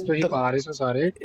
ਤੁਸੀਂ ਪਾ ਰਹੇ ਹੋ ਸਾਰੇ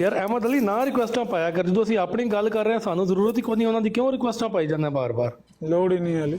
ਯਾਰ ਅਹਿਮਦ ਅਲੀ ਨਾ ਰਿਕੁਐਸਟਾਂ ਪਾਇਆ ਕਰ, ਜਦੋਂ ਅਸੀਂ ਆਪਣੀ ਗੱਲ ਕਰ ਰਹੇ ਹਾਂ ਸਾਨੂੰ ਜ਼ਰੂਰਤ ਹੀ ਕੋਈ ਨਹੀਂ ਉਹਨਾਂ ਦੀ, ਕਿਉਂ ਰਿਕੁਐਸਟਾਂ ਪਾਈ ਜਾਂਦੇ ਬਾਰ-ਬਾਰ? ਲੋੜ ਹੀ ਨਹੀਂ ਹਾਲੇ।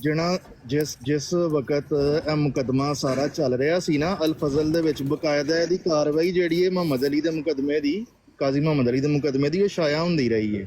ਜਿਹੜਾ ਜਿਸ ਵਕਤ ਇਹ ਮੁਕਦਮਾ ਸਾਰਾ ਚੱਲ ਰਿਹਾ ਸੀ ਨਾ, ਅਲ ਫਜ਼ਲ ਦੇ ਵਿੱਚ ਬਕਾਇਦਾ ਇਹਦੀ ਕਾਰਵਾਈ ਜਿਹੜੀ ਹੈ ਮੁਹੰਮਦ ਅਲੀ ਦੇ ਮੁਕਦਮੇ ਦੀ, ਕਾਜ਼ੀ ਮੁਹੰਮਦ ਅਲੀ ਦੇ ਮੁਕਦਮੇ ਦੀ, ਇਹ ਸ਼ਾਇਆ ਹੁੰਦੀ ਰਹੀ ਹੈ।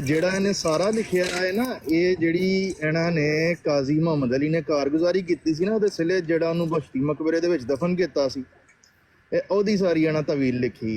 ਜਿਹੜਾ ਇਹਨੇ ਸਾਰਾ ਲਿਖਿਆ ਹੈ ਨਾ, ਇਹ ਜਿਹੜੀ ਇਹਨਾਂ ਨੇ ਕਾਜ਼ੀ ਮੁਹੰਮਦ ਅਲੀ ਨੇ ਕਾਰਗੁਜ਼ਾਰੀ ਕੀਤੀ ਸੀ ਨਾ, ਉਹਦੇ ਸਿਲੇ ਜਿਹੜਾ ਉਹਨੂੰ ਬਸ਼ਤੀ ਮਕਬਰੇ ਦੇ ਵਿੱਚ ਦਫਨ ਕੀਤਾ ਸੀ, ਇਹ ਉਹਦੀ ਸਾਰੀ ਇਹਨਾਂ ਤਵੀਲ ਲਿਖੀ।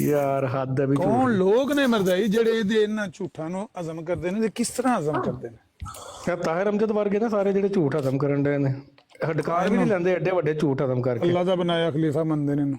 ਯਾਰ ਹੱਦ ਹੈ ਵੀ ਝੂਠ। ਕੌਣ ਲੋਕ ਨੇ ਮਰਦਾਈ ਜਿਹੜੇ ਇਹਦੇ ਇਹਨਾਂ ਝੂਠਾਂ ਨੂੰ ਹਜ਼ਮ ਕਰਦੇ ਨੇ ਤੇ ਕਿਸ ਤਰ੍ਹਾਂ ਹਜ਼ਮ ਕਰਦੇ ਨੇ? ਇਹ ਤਾਹਿਰ ਅਮਜਦ ਵਰਗੇ ਨਾ ਸਾਰੇ ਜਿਹੜੇ ਝੂਠ ਹਜ਼ਮ ਕਰਨ ਡਏ ਨੇ, ਹਡਕਾਰ ਵੀ ਨਹੀਂ ਲੈਂਦੇ ਐਡੇ ਵੱਡੇ ਝੂਠ ਹਜ਼ਮ ਕਰਕੇ। ਅੱਲਾ ਦਾ ਬਣਾਇਆ ਖਲੀਫਾ ਮੰਨਦੇ ਨੇ ਇਹਨੂੰ।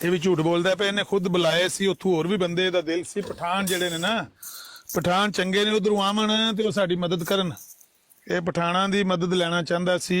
ਇਹ ਵੀ ਝੂਠ ਬੋਲਦਾ ਪਿਆ। ਇਹਨੇ ਖੁਦ ਬੁਲਾਏ ਸੀ, ਉੱਥੋਂ ਹੋਰ ਵੀ ਬੰਦੇ ਦਾ ਦਿਲ ਸੀ। ਪਠਾਨ ਜਿਹੜੇ ਨੇ ਨਾ, ਪਠਾਨ ਚੰਗੇ ਨੇ, ਉਧਰੋਂ ਆਵਣ ਤੇ ਉਹ ਸਾਡੀ ਮਦਦ ਕਰਨ। ਇਹ ਪਠਾਨਾਂ ਦੀ ਮਦਦ ਲੈਣਾ ਚਾਹੁੰਦਾ ਸੀ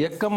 1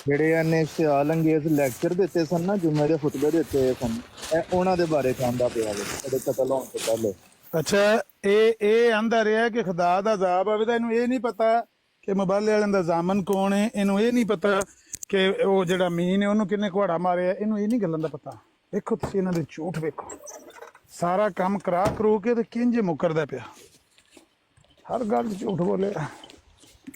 ਜਿਹੜੇ ਇਹਨੇ ਸਿਆਲ ਅੰਗੇਜ਼ ਲੈਕਚਰ ਦਿੱਤੇ ਸਨ ਨਾ, ਜੁਮੇ ਦੇ ਖੁਤਬੇ ਦਿੱਤੇ ਸਨ, ਇਹ ਉਹਨਾਂ ਦੇ ਬਾਰੇ ਕਹਿੰਦਾ ਪਿਆ ਵੇ ਇਹਦੇ ਕਤਲ ਹੋਣ ਤੋਂ ਪਹਿਲੇ। ਅੱਛਾ, ਇਹ ਆਂਦਾ ਰਿਹਾ ਕਿ ਖੁਦਾ ਦਾ ਅਜ਼ਾਬ ਆਵੇ ਤਾਂ ਇਹਨੂੰ ਇਹ ਨਹੀਂ ਪਤਾ ਕਿ ਮੁਬਾਲੇ ਵਾਲਿਆਂ ਦਾ ਜ਼ਾਮਨ ਕੌਣ ਹੈ। ਇਹਨੂੰ ਇਹ ਨਹੀਂ ਪਤਾ ਕਿ ਉਹ ਜਿਹੜਾ ਮੀਨ ਹੈ ਉਹਨੂੰ ਕਿੰਨੇ ਕੁਹਾੜਾ ਮਾਰਿਆ। ਇਹਨੂੰ ਇਹ ਨਹੀਂ ਗੱਲਾਂ ਦਾ ਪਤਾ। ਵੇਖੋ ਤੁਸੀਂ ਇਹਨਾਂ ਦੇ ਝੂਠ ਵੇਖੋ। ਸਾਰਾ ਕੰਮ ਕਰਾ ਕਰੂ ਕੇ ਤੇ ਕਿੰਜ ਮੁਕਰਦਾ ਪਿਆ। ਹਰ ਗੱਲ 'ਚ ਝੂਠ ਬੋਲਿਆ।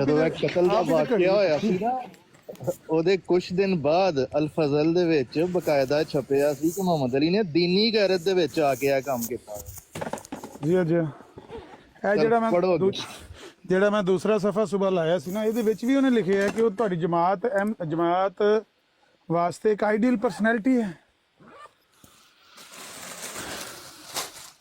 ਜਦੋਂ ਇਹ ਕਤਲ ਦਾ ਵਾਕਿਆ ਹੋਇਆ ਸੀ ਨਾ, ਉਹਦੇ ਕੁਝ ਦਿਨ ਬਾਅਦ ਅਲ ਫਜ਼ਲ ਦੇ ਵਿੱਚ ਬਕਾਇਦਾ ਛਪਿਆ ਸੀ ਕਿ ਮੁਹੰਮਦ ਅਲੀ ਨੇ ਦੀਨੀ ਗੈਰਤ ਦੇ ਵਿੱਚ ਆ ਕੇ ਇਹ ਕੰਮ ਕੀਤਾ। ਜੀ ਹਾਂ, ਜੀ ਹਾਂ। ਇਹ ਜਿਹੜਾ ਮੈਂ ਦੂਸਰਾ ਸਫਾ ਸੁਬਾ ਲਾਇਆ ਸੀ ਨਾ, ਇਹਦੇ ਵਿੱਚ ਵੀ ਉਹਨੇ ਲਿਖਿਆ ਹੈ ਕਿ ਉਹ ਤੁਹਾਡੀ ਜਮਾਤ ਵਾਸਤੇ ਇੱਕ ਆਈਡੀਅਲ ਪਰਸਨੈਲਿਟੀ ਹੈ।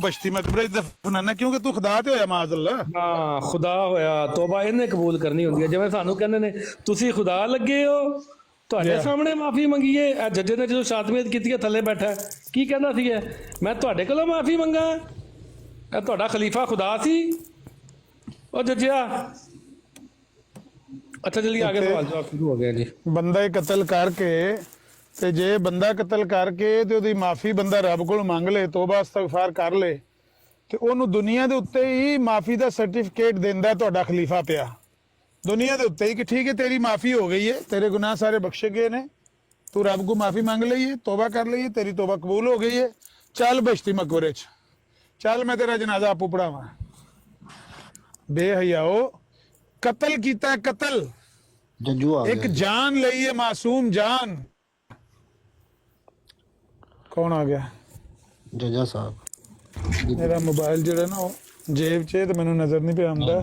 ਬਸ਼ਤੀ ਮਕਬਰੇ ਦਫਨਾਣਾ ਕਿਉਂਕਿ ਤੂੰ ਖੁਦਾ ਤੇ ਹੋਇਆ ਮਾਜ਼ਅੱਲਾ। ਹਾਂ, ਖੁਦਾ ਹੋਇਆ। ਤੌਬਾ ਇਹਨੇ ਕਬੂਲ ਕਰਨੀ ਹੁੰਦੀ ਹੈ। ਜਿਵੇਂ ਸਾਨੂੰ ਕਹਿੰਦੇ ਨੇ ਤੁਸੀਂ ਖੁਦਾ ਲੱਗੇ ਹੋ, ਤੁਹਾਡੇ ਸਾਹਮਣੇ ਮਾਫੀ ਮੰਗੀਏ। ਇਹ ਜੱਜੇ ਨੇ ਜਦੋਂ ਸ਼ਾਦਮੀਅਤ ਕੀਤੀ ਹੈ ਥੱਲੇ ਬੈਠਾ ਹੈ, ਕੀ ਕਹਿੰਦਾ ਸੀ ਮੈਂ ਤੁਹਾਡੇ ਕੋਲੋਂ ਮਾਫੀ ਮੰਗਾ? ਇਹ ਤੁਹਾਡਾ ਖਲੀਫਾ ਖੁਦਾ ਸੀ? ਉਹ ਜੱਜਿਆ ਅੱਛਾ ਚਲਿਏ ਆਗੇ ਸਵਾਲ ਜਵਾਬ ਸ਼ੁਰੂ ਹੋ ਗਿਆ ਜੀ। ਬੰਦਾ ਹੀ ਕਤਲ ਕਰਕੇ ਤੇ ਜੇ ਬੰਦਾ ਕਤਲ ਕਰਕੇ ਤੇ ਉਹਦੀ ਮਾਫੀ ਬੰਦਾ ਰੱਬ ਕੋਲ ਮੰਗ ਲੇ, ਤੋਬਾ ਇਸਤਗਫਾਰ ਕਰ ਲੇ, ਤੇ ਉਹਨੂੰ ਦੁਨੀਆ ਦੇ ਉੱਤੇ ਹੀ ਮਾਫੀ ਦਾ ਸਰਟੀਫਿਕੇਟ ਦਿੰਦਾ ਤੁਹਾਡਾ ਖਲੀਫਾ ਪਿਆ ਦੁਨੀਆ ਦੇ ਉੱਤੇ ਹੀ ਕਿ ਠੀਕ ਹੈ ਤੇਰੀ ਮਾਫੀ ਹੋ ਗਈ ਹੈ, ਤੇਰੇ ਗੁਨਾਹ ਸਾਰੇ ਬਖਸ਼ੇ ਗਏ ਨੇ, ਤੂੰ ਰੱਬ ਕੋ ਮਾਫੀ ਮੰਗ ਲਈ ਹੈ, ਤੋਬਾ ਕਰ ਲਈ ਹੈ, ਤੇਰੀ ਤੋਬਾ ਕਬੂਲ ਹੋ ਗਈ ਹੈ, ਚੱਲ ਬਸ਼ਤੀ ਮਕਬਰੇ ਚ ਚੱਲ ਮੈਂ ਤੇਰਾ ਜਨਾਜ਼ਾ ਆਪੂ ਪੜਾਵਾਂ। ਬੇਹਯਾਓ ਕਤਲ ਕੀਤਾ ਹੈ, ਕਤਲ ਜੱਜੂ ਆ ਇੱਕ ਗਿਆ ਜਾਨ ਲਈ ਹੈ, ਮਾਸੂਮ ਜਾਨ। ਕੌਣ ਆ ਗਿਆ? ਜੱਜਾ ਸਾਹਿਬ। ਮੇਰਾ ਮੋਬਾਈਲ ਜਿਹੜਾ ਨਾ ਉਹ ਜੇਬ 'ਚ ਹੈ ਤੇ ਮੈਨੂੰ ਨਜ਼ਰ ਨਹੀਂ ਪਿਆ ਆਉਂਦਾ।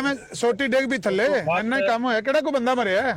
ਐਵੇਂ ਸੋਟੀ ਡਿੱਗ ਵੀ ਥੱਲੇ ਇੰਨਾ ਹੀ ਕੰਮ ਹੋਇਆ, ਕਿਹੜਾ ਕੋਈ ਬੰਦਾ ਮਰਿਆ ਹੈ?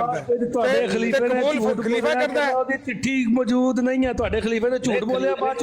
ਕਰਦਾ ਤੁਹਾਡੇ ਤੇ ਖਲੀਫੇ ਨੇ ਕਬੂਲ ਝੂਠ ਖਲੀਫਾ ਬੋਲਿਆ, ਕਰਦਾ ਹੈ। ਉਹਦੀ ਚਿੱਠੀ ਮੌਜੂਦ ਨਹੀਂ ਹੈ। ਤੁਹਾਡੇ ਖਲੀਫੇ ਨੇ ਝੂਠ ਬੋਲਿਆ, ਬਾਅਦ ਚ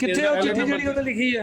ਕਿੱਥੇ ਉਹ ਚਿੱਠੀ ਜਿਹੜੀ ਉਹਨੇ ਲਿਖੀ ਹੈ?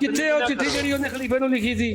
ਕਿੱਥੇ ਉਹ ਚਿੱਠੀ ਜਿਹੜੀ ਉਹਨੇ ਖਲੀਫੇ ਨੂੰ ਲਿਖੀ ਸੀ?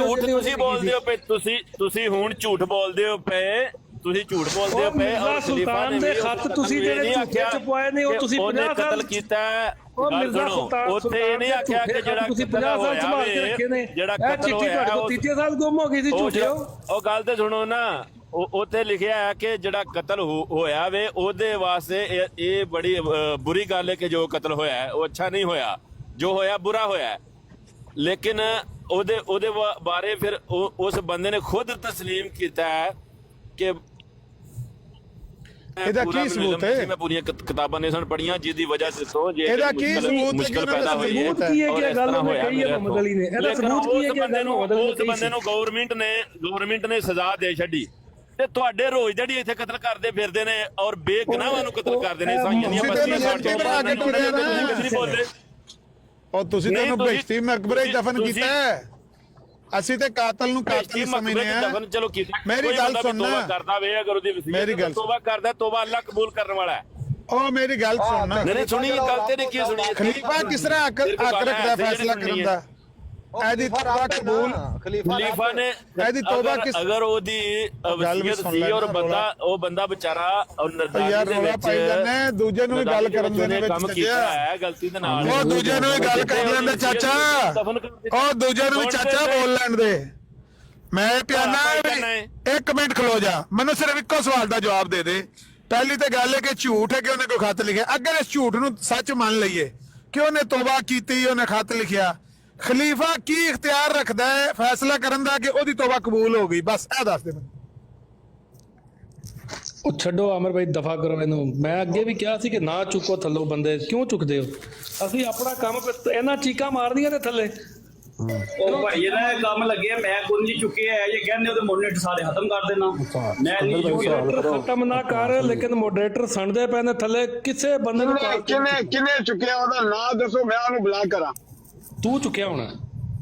ਝੂਠ ਤੁਸੀਂ ਬੋਲਦੇ ਹੋ ਪਏ, ਤੁਸੀਂ ਹੁਣ ਝੂਠ ਬੋਲਦੇ ਹੋ ਪਏ, ਤੁਸੀਂ ਝੂਠ ਬੋਲਦੇ ਹੋ ਉਹ ਪਏ। ਮਿਰਜ਼ਾ ਸੁਲਤਾਨ ਦੇ ਖੱਤ ਤੁਸੀਂ ਜਿਹੜੇ ਝੂਠੇ ਛਪਵਾਏ ਨੇ, ਉਹ ਤੁਸੀਂ 50 ਸਾਲ ਕਤਲ ਕੀਤਾ ਹੈ। ਉਹ ਗੱਲ ਮਿਰਜ਼ਾ ਸੁਣੋ, ਸੁਲਤਾਨ ਉੱਥੇ ਇਹ ਨਹੀਂ ਆਖਿਆ ਕਿ ਜਿਹੜਾ ਤੁਸੀਂ ਕਤਲ 50 ਸਾਲ ਹੋਇਆ ਸੰਭਾਲ ਕੇ ਰੱਖੇ ਨੇ। ਜਿਹੜਾ ਇਹ ਕਤਲ ਚਿੱਠੀ ਹੋਇਆ ਤੁਹਾਡੇ ਕੋਲ ਤੀਜੇ ਸਾਲ ਗੁੰਮ ਹੋ ਗਈ ਸੀ, ਝੂਠੇ ਹੋ। ਉਹ ਗੱਲ ਤੇ ਸੁਣੋ ਨਾ, ਉੱਥੇ ਲਿਖਿਆ ਹੈ ਕਿ ਜਿਹੜਾ ਕਤਲ ਹੋਇਆ ਵੇ ਉਹਦੇ ਵਾਸਤੇ ਇਹ ਬੜੀ ਬੁਰੀ ਗੱਲ ਹੈ ਕਿ ਜੋ ਕਤਲ ਹੋਇਆ ਹੈ ਉਹ ਅੱਛਾ ਨਹੀਂ ਹੋਇਆ, ਜੋ ਹੋਇਆ ਬੁਰਾ ਹੋਇਆ ਹੈ। ਲੇਕਿਨ ਉਹਦੇ ਬਾਰੇ ਫਿਰ ਉਸ ਬੰਦੇ ਨੇ ਖੁਦ ਤਸਲੀਮ ਕੀਤਾ ਹੈ ਕਿ ਇਹਦਾ ਕੀ ਸਬੂਤ ਹੈ? ਮੈਂ ਪੂਰੀਆਂ ਕਿਤਾਬਾਂ ਨੇ ਸਨ ਪੜੀਆਂ ਜਿਹਦੀ ਵਜ੍ਹਾ ਤੋਂ ਜੇ ਇਹਦਾ ਕੀ ਸਬੂਤ ਹੈ? ਮੁਸ਼ਕਲ ਪੈਦਾ ਹੋਈ ਹੈ। ਸਬੂਤ ਕੀ ਹੈ ਕਿ ਗੱਲ ਉਹਨੇ ਕਹੀ ਹੈ ਮੁਹੰਮਦ ਅਲੀ ਨੇ? ਇਹਦਾ ਸਬੂਤ ਕੀ ਹੈ ਕਿ ਗੱਲ ਮੁਹੰਮਦ ਅਲੀ ਨੇ ਉਸ ਕਹੀ ਬੰਦੇ ਸੀ? ਨੂੰ ਗਵਰਨਮੈਂਟ ਨੇ ਸਜ਼ਾ ਦੇ ਛੱਡੀ ਤੇ ਤੁਹਾਡੇ ਰੋਜ਼ ਜਿਹੜੀ ਇੱਥੇ ਕਤਲ ਕਰਦੇ ਫਿਰਦੇ ਨੇ ਔਰ ਬੇਗੁਨਾਹਾਂ ਨੂੰ ਕਤਲ ਕਰਦੇ ਨੇ। ਸਾਈਆਂ ਦੀਆਂ ਬਸਤੀਆਂ ਸਾੜ ਕੇ ਨਹੀਂ ਬੋਲਦੇ। ਔਰ ਤੁਸੀਂ ਤਾਂ ਉਹਨੂੰ ਬਸ਼ਤੀ ਮਕਬਰੇ 'ਚ ਦਫਨ ਕੀਤਾ ਹੈ। ਅਸੀਂ ਤੇ ਕਾਤਲ ਨੂੰ ਕਾਤਲ ਸਮਝਦੇ ਆ। ਦਫਨ ਚਲੋ ਕੀਤੀ। ਮੇਰੀ ਗੱਲ ਸੁਣਨਾ, ਤੋਬਾ ਕਰਦਾ ਵੇ, ਅਗਰ ਉਹਦੀ ਮੇਰੀ ਗੱਲ ਵਸੀਅਤ ਤੋਬਾ ਕਰਦਾ, ਤੋਬਾ ਅੱਲਾਹ ਕਬੂਲ ਕਰਨ ਵਾਲਾ ਹੈ। ਉਹ ਮੇਰੀ ਗੱਲ ਸੁਣਨਾ, ਨਹੀਂ ਸੁਣੀ ਗੱਲ ਤੇ ਨਹੀਂ ਕੀ ਸੁਣੀ? ਖਲੀਫਾ ਕਿਸ ਤਰ੍ਹਾਂ ਹੱਕ ਰੱਖਦਾ ਫੈਸਲਾ ਕਰਨ ਦਾ? ਇਹਦੀ ਤੋਬਾ ਕਬੂਲ, ਖਲੀਫਾ ਨੇ ਇਹਦੀ ਤੋਬਾ ਕਿਸ ਅਗਰ ਉਹਦੀ ਵਸੀਅਤ ਸੀ ਔਰ ਉਹ ਬੰਦਾ ਵਿਚਾਰਾ ਯਾਰ ਰੋਲਾ ਪਾਈ ਜਾਂਦੇ, ਦੂਜੇ ਨੂੰ ਵੀ ਗੱਲ ਕਰਨ ਦੇ ਵਿੱਚ ਕੰਮ ਕੀਤਾ ਹੈ ਗਲਤੀ ਦੇ ਨਾਲ। ਉਹ ਦੂਜੇ ਨੂੰ ਵੀ ਗੱਲ ਕਰ ਲੈਂਦੇ ਚਾਚਾ, ਉਹ ਦੂਜੇ ਨੂੰ ਵੀ ਚਾਚਾ ਬੋਲ ਲੈਣ ਦੇ। ਮੈਂ ਪਿਆਨਾ ਇੱਕ ਮਿੰਟ ਖਲੋ ਜਾ, ਮੈਨੂੰ ਸਿਰਫ ਇੱਕੋ ਸਵਾਲ ਦਾ ਜਵਾਬ ਦੇ ਦੇ। ਪਹਿਲੀ ਤੇ ਗੱਲ ਹੈ ਕਿ ਝੂਠ ਹੈ ਕਿ ਉਹਨੇ ਕੋਈ ਖਤ ਲਿਖਿਆ। ਅਗਰ ਇਸ ਝੂਠ ਨੂੰ ਸੱਚ ਮੰਨ ਲਈਏ ਕਿ ਉਹਨੇ ਤੋਬਾ ਕੀਤੀ, ਉਹਨੇ ਖਤ ਲਿਖਿਆ, ਖਲੀਫਾ ਕੀ ਇਖਤਿਆਰ ਰੱਖਦਾ ਹੈ ਫੈਸਲਾ ਕਰਨ ਦਾ ਕਿ ਉਹਦੀ ਤੋਬਾ ਕਬੂਲ ਹੋ ਗਈ? ਬਸ ਇਹ ਦੱਸ ਦੇ ਮੈਨੂੰ। ਉਹ ਛੱਡੋ ਆਮਰ ਭਾਈ, ਦਫਾ ਕਰੋ ਇਹਨੂੰ। ਮੈਂ ਅੱਗੇ ਵੀ ਕਿਹਾ ਸੀ ਕਿ ਨਾ ਚੁੱਕੋ ਥੱਲੋਂ ਬੰਦੇ, ਕਿਉਂ ਚੁੱਕਦੇ ਹੋ? ਅਸੀਂ ਆਪਣਾ ਕੰਮ ਇਹਨਾਂ ਚੀਕਾਂ ਮਾਰਦੀਆਂ ਨੇ ਥੱਲੇ। ਉਹ ਭਾਈ ਇਹਦਾ ਇਹ ਕੰਮ ਲੱਗਿਆ, ਮੈਂ ਕੋਈ ਨਹੀਂ ਚੁੱਕਿਆ ਹੈ। ਇਹ ਕਹਿੰਦੇ ਉਹਦੇ ਮੋਡਰੇਟਰ ਸਾਰੇ ਖਤਮ ਕਰ ਦੇਣਾ, ਮੈਂ ਨਹੀਂ ਚੁੱਕਿਆ। ਖਤਮ ਨਾ ਕਰ, ਲੇਕਿਨ ਮੋਡਰੇਟਰ ਸੁਣਦੇ ਪਏ ਨੇ ਥੱਲੇ। ਕਿਸੇ ਬੰਦੇ ਨੂੰ ਕਿਨੇ ਚੁੱਕਿਆ ਉਹਦਾ ਨਾਂ ਦੱਸੋ, ਮੈਂ ਉਹਨੂੰ ਬੁਲਾ ਕਰਾਂ। ਤੂੰ ਚੁੱਕਿਆ ਹੋਣਾ।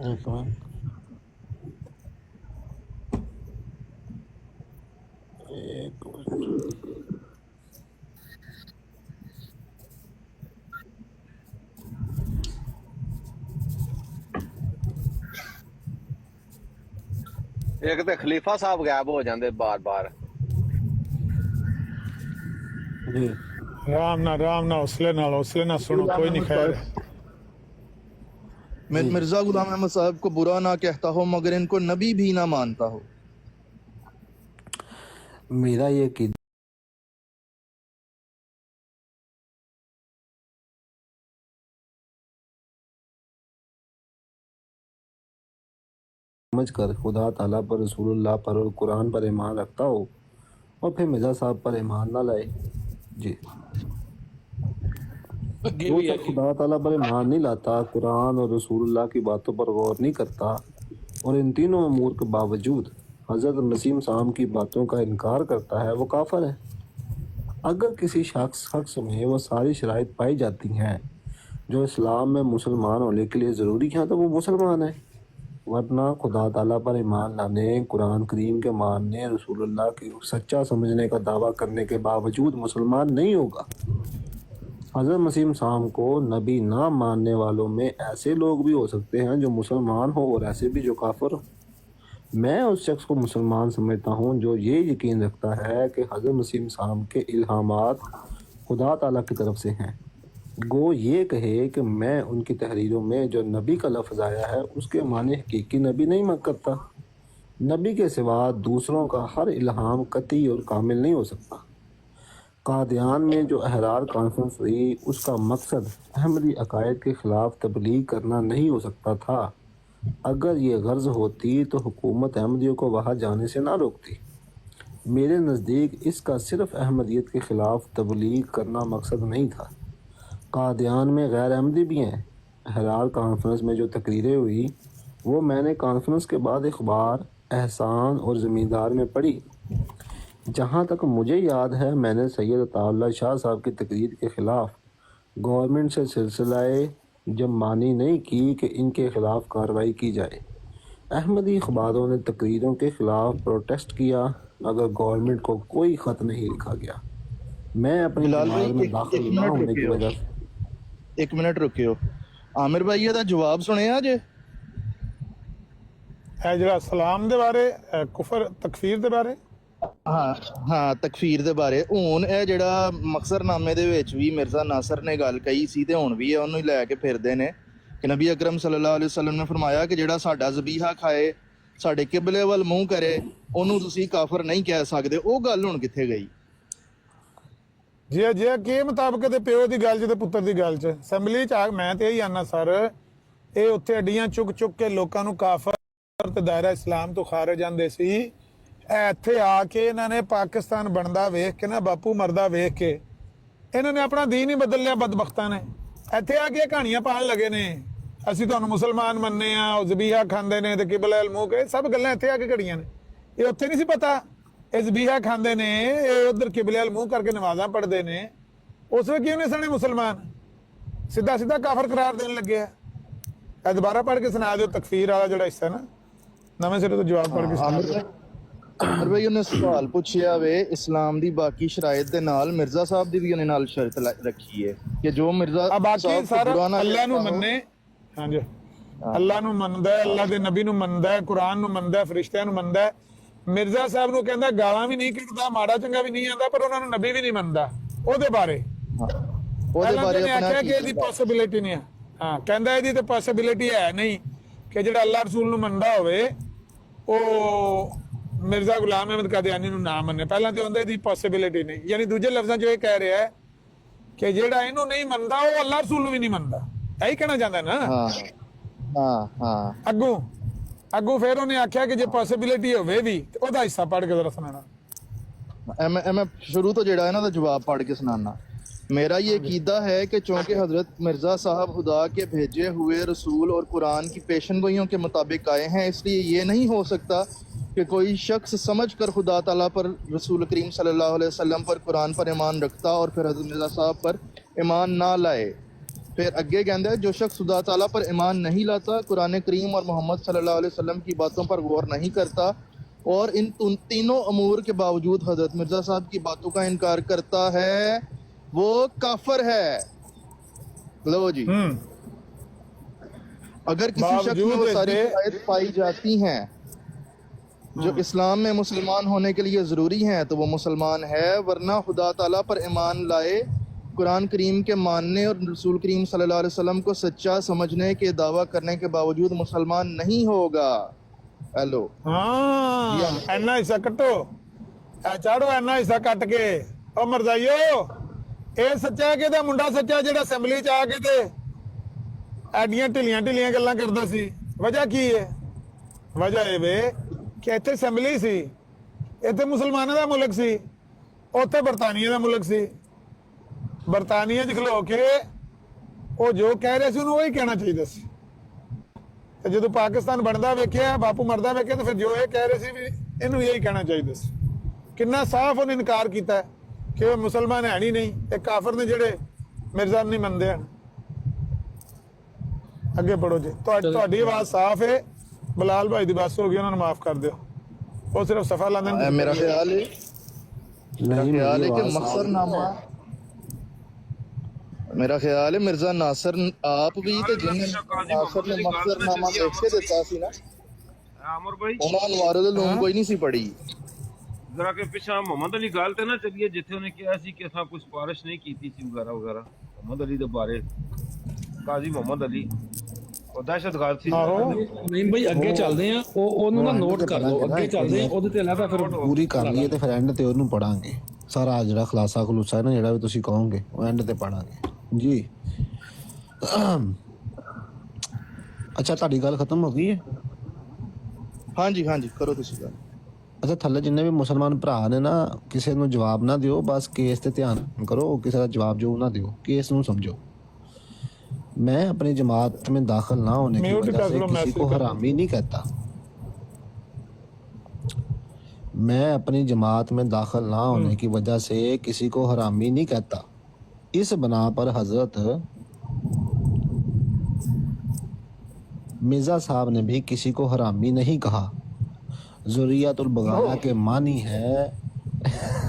ایک منٹ ایک منٹ ایک تے خلیفہ صاحب غائب ہو جاندے بار بار. جی رام نہ حوصلے نہ سنو کوئی نہیں خیر ہے. میں مرزا غلام احمد صاحب کو برا نہ کہتا ہوں مگر ان کو نبی بھی نہ مانتا ہو. میرا یہ عقیدہ سمجھ کر خدا تعالیٰ پر، رسول اللہ پر اور قرآن پر ایمان رکھتا ہو اور پھر مرزا صاحب پر ایمان نہ لائے. جی جو تک خدا تعالیٰ پر ایمان نہیں لاتا، قرآن اور رسول اللہ کی باتوں پر غور نہیں کرتا اور ان تینوں امور کے باوجود حضرت مسیح السلام کی باتوں کا انکار کرتا ہے، وہ کافر ہے. اگر کسی شخص میں وہ ساری شرائط پائی جاتی ہیں جو اسلام میں مسلمان ہونے کے لیے ضروری ہیں تو وہ مسلمان ہے، ورنہ خدا تعالیٰ پر ایمان لانے، قرآن کریم کے ماننے، رسول اللہ کی سچا سمجھنے کا دعویٰ کرنے کے باوجود مسلمان نہیں ہوگا. حضرت مسیح السلام کو نبی نہ ماننے والوں میں ایسے لوگ بھی ہو سکتے ہیں جو مسلمان ہو اور ایسے بھی جو کافر ہو. میں اس شخص کو مسلمان سمجھتا ہوں جو یہ یقین رکھتا ہے کہ حضرت مسیح السلام کے الہامات خدا تعالیٰ کی طرف سے ہیں. گو یہ کہے کہ میں ان کی تحریروں میں جو نبی کا لفظ آیا ہے اس کے معنی حقیقی نبی نہیں کرتا. نبی کے سوا دوسروں کا ہر الہام قطعی اور کامل نہیں ہو سکتا. قادیان میں جو احرار کانفرنس ہوئی اس کا مقصد احمدی عقائد کے خلاف تبلیغ کرنا نہیں ہو سکتا تھا. اگر یہ غرض ہوتی تو حکومت احمدیوں کو وہاں جانے سے نہ روکتی. میرے نزدیک اس کا صرف احمدیت کے خلاف تبلیغ کرنا مقصد نہیں تھا. قادیان میں غیر احمدی بھی ہیں. احرار کانفرنس میں جو تقریریں ہوئی وہ میں نے کانفرنس کے بعد اخبار، احسان اور زمیندار میں پڑھی. جہاں تک مجھے یاد ہے میں نے سید عطا اللہ شاہ صاحب کی تقریر کے خلاف گورنمنٹ سے سلسلہ جب مانی نہیں کی کہ ان کے خلاف کارروائی کی جائے. احمدی اخباروں نے تقریروں کے خلاف پروٹیسٹ کیا مگر گورنمنٹ کو کوئی خط نہیں لکھا گیا. میں اپنی جماعت میں داخل نہ ہونے کی وجہ سے ایک منٹ رکیو. عامر بھائی دا جواب سنیا جے؟ اے جڑا سلام دے بارے کفر تکفیر دے بارے ہاں تکفیر دے بارے ہن اے جڑا مقصر نامے دے وچ بھی مرزا ناصر نے گل کہی سی تے ہن بھی اونوں ہی لے کے پھردے نے کہ نبی اکرم صلی اللہ علیہ وسلم نے فرمایا کہ جڑا ساڈا ذبیحہ کھائے، ساڈے قبلے ول منہ کرے، اونوں تسی کافر نہیں کہہ سکدے. او گل ہن کتھے گئی؟ جی کہ مطابق تے پیو دی گل تے پتر دی گل چ اسمبلی چ میں تے یہی آنا سر اے اتھے اڈیاں چک کے لوکاں نوں کافر تے دائرہ اسلام تو خارج آندے سی. ایتھے آ کے انہاں نے پاکستان بندا ویکھ کے نا باپو مردا ویکھ کے انہاں نے اپنا دین ہی بدل لیا بدبختاں نے. ایتھے آ کے کہانیاں پان لگے نے اسی تانوں مسلمان مننے آ، ذبیحہ کھاندے نے تے قبلہ المنہ کے سب گلاں ایتھے آ کے کھڑیاں نے. یہ اتھے نہیں سی پتہ یہ ذبیحہ کھاندے نے، یہ ادھر قبلہ المنہ کر کے نمازاں پڑھتے ہیں. اس میں کیوں نہیں سنے مسلمان سیدھا کافر قرار دین لگے. دوبارہ پڑھ کے سنا دیو تکفیر والا جڑا حصہ نا نویں سرے تو جواب پڑھ کے سنا دیو. عامر بھائی انہیں سوال پوچھیا وے اسلام دی باقی شرائط دے نال مرزا صاحب دی بھی انہیں نال شرط رکھی ہے کہ جو مرزا باقی صاحب سارا کو برا نہ اللہ نو مننے. ہاں جی اللہ نو مندا ہے، اللہ دے نبی نو مندا ہے، قرآن نو مندا ہے، فرشتیاں نو مندا ہے. مرزا صاحب نو کہندا گالاں بھی نہیں کڈدا، ماڑا چنگا بھی نہیں آندا، پر انہاں نو نبی بھی نہیں مندا. او دے بارے پاسبلٹی نہیں ہے. ہاں کہندا ہے تے پاسبلٹی ہے نہیں کہ جڑا اللہ رسول نو مندا ہوئے او مرزا غلام احمد قادیانی نو نہ مننے. پہلا تے ہوندا دی پاسبلٹی نہیں، یعنی دوجے لفظاں جو یہ کہہ رہا ہے کہ جڑا اینو نہیں مندا او اللہ رسول نو بھی نہیں مندا. یہی کہنا چاہتا ہے نا. اگوں پھر انہیں آخیا کہ جی پاسبلٹی ہوئے بھی تو وہ حصہ پڑھ کے ذرا سنانا. میں شروع تو جڑا ہے نا جواب پڑھ کے سنانا. میرا یہ عقیدہ ہے کہ چونکہ حضرت مرزا صاحب خدا کے بھیجے ہوئے رسول اور قرآن کی پیشن گوئیوں کے مطابق آئے ہیں، اس لیے یہ نہیں ہو سکتا کہ کوئی شخص سمجھ کر خدا تعالیٰ پر، رسول کریم صلی اللہ علیہ وسلم پر، قرآن پر ایمان رکھتا اور پھر حضرت مرزا صاحب پر ایمان نہ لائے. پھر اگے کہندا ہے جو شخص خدا تعالیٰ پر ایمان نہیں لاتا، قرآن کریم اور محمد صلی اللہ علیہ وسلم کی باتوں پر غور نہیں کرتا اور ان تینوں امور کے باوجود حضرت مرزا صاحب کی باتوں کا انکار کرتا ہے، وہ کافر ہے۔ لو جی، اگر کسی شخص میں وہ ساری شرائط پائی جاتی ہیں جو اسلام میں مسلمان ہونے کے لیے ضروری ہیں تو وہ مسلمان ہے، ورنہ خدا تعالیٰ پر ایمان لائے، قرآن کریم کے ماننے اور رسول کریم صلی اللہ علیہ وسلم کو سچا سمجھنے کے دعویٰ کرنے کے باوجود مسلمان نہیں ہوگا۔ ہیلو، ہاں اینا حصہ کٹو، اے چاڑو اینا حصہ کٹ کے۔ او مرزائیو، اے سچا کہ دا منڈا سچا جڑا اسمبلی چ آ کے تے ایڈیاں ٹھلیاں ٹھلیاں گلاں کردا سی؟ وجہ کی ہے؟ وجہ اے وے کہ اتنے اسمبلی سی، اتنے مسلمانوں دا ملک سی، اتنے برطانیہ دا ملک سی، برطانیہ چ کھلو کے وہ جو کہہ رہے سی انہوں وہی کہنا چاہیے سی۔ جدو پاکستان بنتا ویکیا، باپو مردا ویکیا، تو پھر جو یہ کہہ رہے سی بھی انہوں یہی کہنا چاہیے سی۔ کنا صاف انہیں انکار کیتا ہے کہ وہ مسلمان ہے ہی نہیں، ایک کافر نے جڑے مرزا نہیں منتے ہیں۔ اگے پڑھو جی، تہاڈی آواز صاف ہے، بلال بھائی دی بس ہو گئی، انہوں نے معاف کر دیو، وہ صرف صفحہ لاندے ہیں۔ میرا خیال ہے کہ مقصر نامہ، میرا خیال ہے مرزا ناصر آپ بھی تے جن ناصر نے مقصر نامہ لکھ کے دیتا سی نا، انہوں انوار العلوم کوئی نہیں سی پڑھی۔ ذرا کہ پیچھا محمد علی گال تے نہ چلیے جتھے انہیں کہا سی کہ اساں کوئی سفارش نہیں کیتی سی وغیرہ وغیرہ، محمد علی دے بارے، قاضی محمد علی اور دہشت گرد سی۔ نہیں بھائی اگے چلدے ہیں، انہوں نا نوٹ کر لو، اگے چلدے ہیں، اودے تے علیحدہ پھر پوری کر لیے تے پھر اینڈ تے اونوں پڑھاں گے سارا جڑا خلاصہ خلوصہ ہے نا، جڑا بھی تسی کہو گے وہ اینڈ تے پڑھاں گے جی۔ اچھا تہاڈی گل ختم ہو گئی ہے؟ ہاں جی ہاں جی، کرو تسی گل۔ اچھا تھلے جن بھی مسلمان بھرا نے نا، کسی نو جواب نہ دیو، بس کیس تے دھیان کرو، کسی کا جواب جو نہ دیو، کیس نو سمجھو۔ میں اپنی جماعت میں داخل نہ ہونے کی وجہ سے کسی کو حرامی نہیں کہتا، میں اپنی جماعت میں داخل نہ ہونے کی وجہ سے کسی کو حرامی نہیں کہتا۔ اس بنا پر حضرت مرزا صاحب نے بھی کسی کو حرامی نہیں کہا۔ ذریت البغایا کے معنی ہے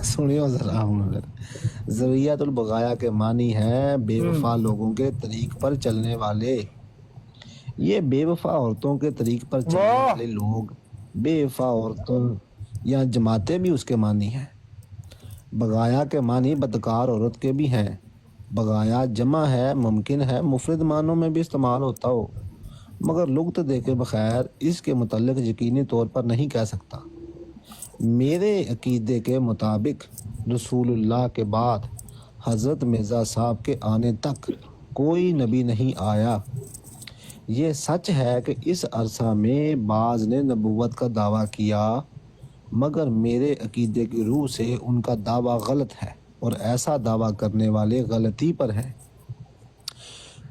سنیو ذرا، ذریت البغایا کے معنی ہے بے وفا لوگوں کے طریق پر چلنے والے۔ یہ بے وفا عورتوں کے طریق پر چلنے والے لوگ، بے وفا عورتوں یا جماعتیں بھی اس کے معنی ہیں۔ بغایا کے معنی بدکار عورت کے بھی ہیں۔ بغایا جمع ہے، ممکن ہے مفرد معنوں میں بھی استعمال ہوتا ہو، مگر لغت دیکھے بخیر اس کے متعلق یقینی طور پر نہیں کہہ سکتا۔ میرے عقیدے کے مطابق رسول اللہ کے بعد حضرت مرزا صاحب کے آنے تک کوئی نبی نہیں آیا۔ یہ سچ ہے کہ اس عرصہ میں بعض نے نبوت کا دعویٰ کیا، مگر میرے عقیدے کی روح سے ان کا دعویٰ غلط ہے اور ایسا دعویٰ کرنے والے غلطی پر ہیں۔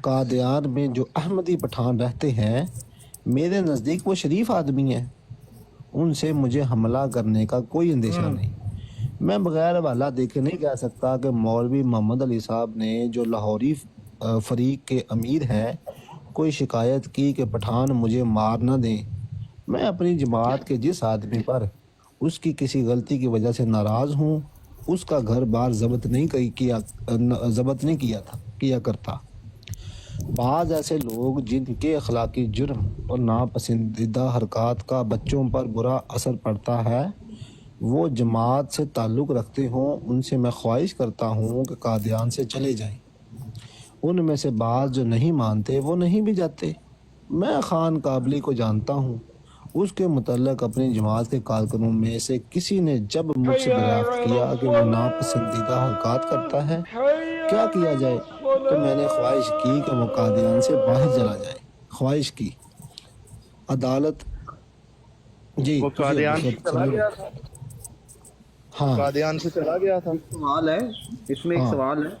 قادیان میں جو احمدی پٹھان رہتے ہیں، میرے نزدیک وہ شریف آدمی ہیں، ان سے مجھے حملہ کرنے کا کوئی اندیشہ نہیں۔ میں بغیر حوالہ دیکھے نہیں کہہ سکتا کہ مولوی محمد علی صاحب نے جو لاہوری فریق کے امیر ہیں کوئی شکایت کی کہ پٹھان مجھے مار نہ دیں۔ میں اپنی جماعت کے جس آدمی پر اس کی کسی غلطی کی وجہ سے ناراض ہوں، اس کا گھر بار ضبط نہیں کیا کرتا۔ بعض ایسے لوگ جن کے اخلاقی جرم اور ناپسندیدہ حرکات کا بچوں پر برا اثر پڑتا ہے، وہ جماعت سے تعلق رکھتے ہوں، ان سے میں خواہش کرتا ہوں کہ قادیان سے چلے جائیں۔ ان میں سے بعض جو نہیں مانتے وہ نہیں بھی جاتے۔ میں خان قابلی کو جانتا ہوں، اس کے متعلق اپنی جماعت کے کارکنوں میں سے کسی نے جب مجھ سے دریافت کیا کہ وہ ناپسندیدہ حرکات کرتا ہے، کیا کیا جائے، تو میں نے خواہش کی کہ وہ قادیان سے باہر چلا جائے۔ خواہش کی عدالت جی وہ قادیان سے چلا گیا تھا، ہاں قادیان سے چلا گیا تھا۔ سوال ہے اس میں، ایک سوال ہے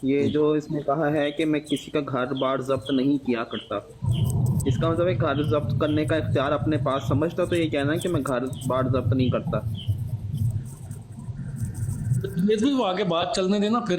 یہ جو اس نے کہا ہے کہ میں کسی کا گھر بار ضبط نہیں کیا کرتا، اس کا مطلب ہے گھر ضبط کرنے کا اختیار اپنے پاس سمجھتا تو یہ کہنا ہے کہ میں گھر بار ضبط نہیں کرتا۔ یہ بھی وہ آگے بات چلنے دینا، پھر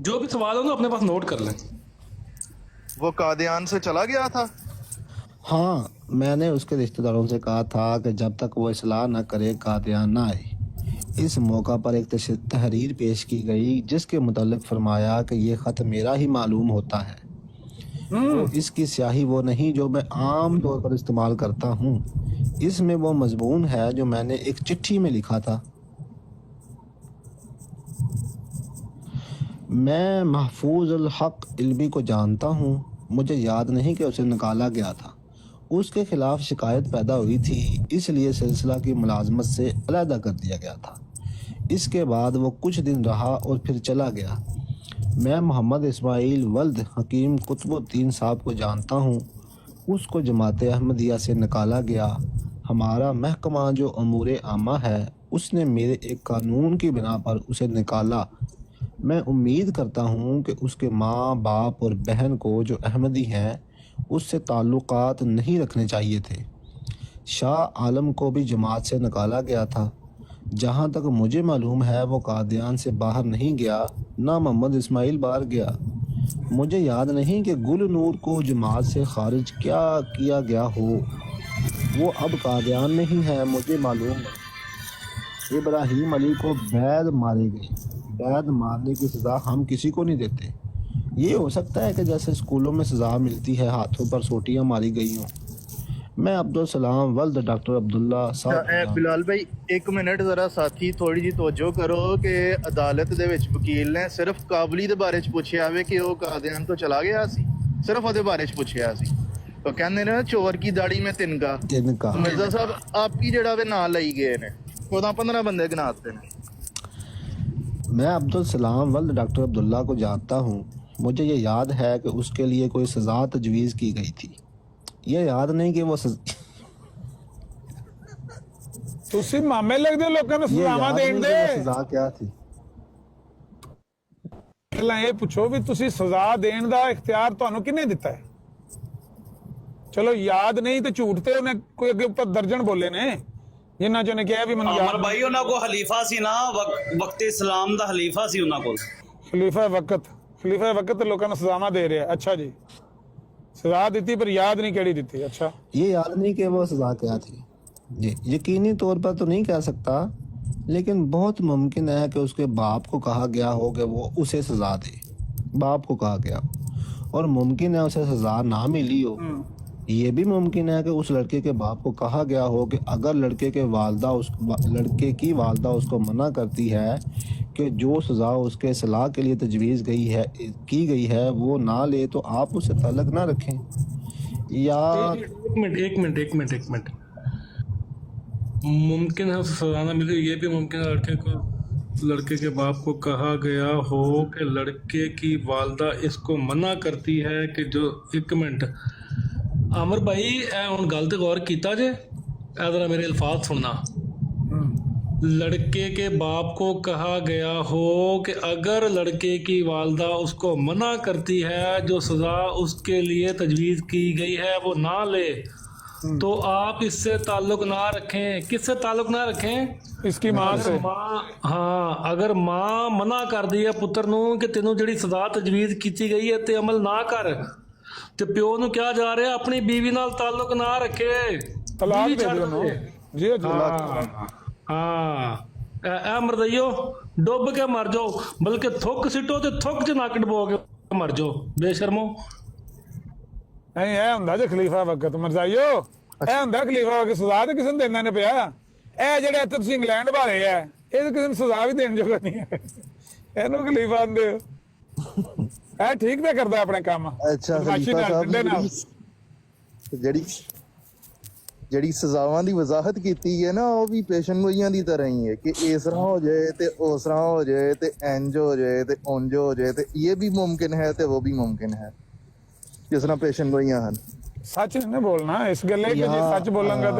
جو بھی سوال ہو نا اپنے پاس نوٹ کر لیں. وہ قادیان سے چلا گیا تھا. ہاں میں نے اس کے رشتہ داروں سے کہا تھا کہ جب تک وہ اصلاح نہ کرے قادیان نہ آئے. اس موقع پر ایک تحریر پیش کی گئی جس کے متعلق فرمایا کہ یہ خط میرا ہی معلوم ہوتا ہے. اس کی سیاہی وہ نہیں جو میں عام طور پر استعمال کرتا ہوں. اس میں وہ مضمون ہے جو میں نے ایک چٹھی میں لکھا تھا. میں محفوظ الحق علمی کو جانتا ہوں. مجھے یاد نہیں کہ اسے نکالا گیا تھا. اس کے خلاف شکایت پیدا ہوئی تھی اس لیے سلسلہ کی ملازمت سے علیحدہ کر دیا گیا تھا. اس کے بعد وہ کچھ دن رہا اور پھر چلا گیا. میں محمد اسماعیل ولد حکیم قطب الدین صاحب کو جانتا ہوں. اس کو جماعت احمدیہ سے نکالا گیا. ہمارا محکمہ جو امور عامہ ہے اس نے میرے ایک قانون کی بنا پر اسے نکالا. میں امید کرتا ہوں کہ اس کے ماں باپ اور بہن کو جو احمدی ہیں اس سے تعلقات نہیں رکھنے چاہیے تھے. شاہ عالم کو بھی جماعت سے نکالا گیا تھا. جہاں تک مجھے معلوم ہے وہ قادیان سے باہر نہیں گیا نہ محمد اسماعیل باہر گیا. مجھے یاد نہیں کہ گل نور کو جماعت سے خارج کیا کیا گیا ہو. وہ اب قادیان میں ہی ہے. مجھے معلوم ہے ابراہیم علی کو بید مارے گئے. بید مارنے کی سزا ہم کسی کو نہیں دیتے. یہ ہو سکتا ہے کہ جیسے اسکولوں میں سزا ملتی ہے ہاتھوں پر سوٹیاں ماری گئی ہوں. میں عبدالسلام ولد ڈاکٹر عبداللہ صاحب. بلال بھائی ایک منٹ ذرا ساتھی تھوڑی جی توجہ کرو کہ عدالت دے وچ وکیل نے صرف قابلی دے بارے چ پوچھیا وے کہ وہ قادیان تو چلا گیا سی. صرف وہ دے بارے چ پوچھیا سی. تو کہندے نے چور کی داڑھی میں تنکا. مرزا صاحب آپ کی جڑا وے نام لئی گئے نے 14-15 بندے گناتے نے. میں عبدالسلام ولد ڈاکٹر عبداللہ کو جانتا ہوں. مجھے یہ یاد ہے کہ اس کے لیے کوئی سزا تجویز کی گئی تھی. یہ یاد نہیں کہ وہ ਤੁਸੀਂ ਮਾਮੇ ਲੱਗਦੇ ਲੋਕਾਂ ਨੂੰ ਸਜ਼ਾਵਾਂ ਦੇਣ ਦੇ. سزا کیا تھی. ਪਹਿਲਾਂ ਇਹ ਪੁੱਛੋ ਵੀ ਤੁਸੀਂ ਸਜ਼ਾ ਦੇਣ ਦਾ ਇਖਤਿਆਰ ਤੁਹਾਨੂੰ ਕਿਹਨੇ ਦਿੱਤਾ ਹੈ. ਚਲੋ ਯਾਦ ਨਹੀਂ ਤੇ ਝੂਠ ਤੇ ਉਹਨੇ ਕੋਈ ਅੱਗੇ ਉੱਪਰ ਦਰਜਨ ਬੋਲੇ ਨੇ ਜਿਨ੍ਹਾਂ ਚੋਂ ਨੇ ਕਿਹਾ ਵੀ ਮੈਨੂੰ ਅਮਰ ਭਾਈ ਉਹਨਾਂ ਕੋ ਖਲੀਫਾ ਸੀ ਨਾ ਵਕਤ ਇਸਲਾਮ ਦਾ ਖਲੀਫਾ ਸੀ ਉਹਨਾਂ ਕੋਲ. ਖਲੀਫਾ ਵਕਤ ਲੋਕਾਂ ਨੂੰ ਸਜ਼ਾਵਾਂ ਦੇ ਰਿਹਾ. ਅੱਛਾ ਜੀ سزا دیتی پر یاد نہیں کیڑی دیتی. اچھا یہ یاد نہیں کہ وہ سزا کیا تھی. جی یقینی طور پر تو نہیں کہہ سکتا لیکن بہت ممکن ہے کہ اس کے باپ کو کہا گیا ہو کہ وہ اسے سزا دے. باپ کو کہا گیا اور ممکن ہے اسے سزا نہ ملی ہو. یہ بھی ممکن ہے کہ اس لڑکے کے باپ کو کہا گیا ہو کہ اگر لڑکے کی والدہ اس کو منع کرتی ہے کہ جو سزا اس کے اصلاح کے لیے تجویز کی گئی ہے وہ نہ لے تو آپ اسے تعلق نہ رکھیں. یا ایک منٹ ممکن ہے اسے سزا نہ ملے. یہ بھی ممکن ہے لڑکے کے باپ کو کہا گیا ہو کہ لڑکے کی والدہ اس کو منع کرتی ہے کہ جو. ایک منٹ عامر بھائی اے ہن گل تے غور کیتا جے. اے ذرا میرے الفاظ سننا. لڑکے کے باپ کو کہا گیا ہو کہ اگر لڑکے کی والدہ اس کو منع کرتی ہے جو سزا اس کے لیے تجویز کی گئی ہے وہ نہ لے تو آپ اس سے تعلق نہ رکھیں. کس سے تعلق نہ رکھیں؟ اس کی ماں سے. ہاں اگر ماں منع کر دی ہے پتر نو کہ تینوں جڑی سزا تجویز کیتی گئی ہے تے عمل نہ کر تے پیو نو کیا جا رہا اپنی بیوی نال تعلق نہ رکھے. طلاق دے دیو. جی ہاں اے مردیو ڈوب کے مر جاؤ بلکہ تھوک سٹو تے تھوک چ نک ڈبو کے مر جاؤ بے شرمو. نہیں اے ہوندا جے خلیفہ وقت مرزائیو. اے ہوندا خلیفہ وقت سزا تے کسے دینا نہیں پیا. اے جڑے اتنے تسی انگلینڈ بھارے ہے یہ کسی سزا بھی دین جوگا نہیں ہے. اینو خلیفہ آندے اے ٹھیک پہ کردا اپنے کام. اچھا خلیفہ صاحب جڑی سزاواں دی وضاحت کیتی ہے نا وہ بھی پیشن گوئیاں دی طرح ہی ہے کہ اس طرح ہو جائے تے اس طرح ہو جائے تے انج ہو جائے تے اونج ہو جائے تے یہ بھی ممکن ہے تے وہ بھی ممکن ہے جس طرح پیشن گوئیاں ہیں. سچ نہیں بولنا اس گلے کہ جی سچ بولوں گا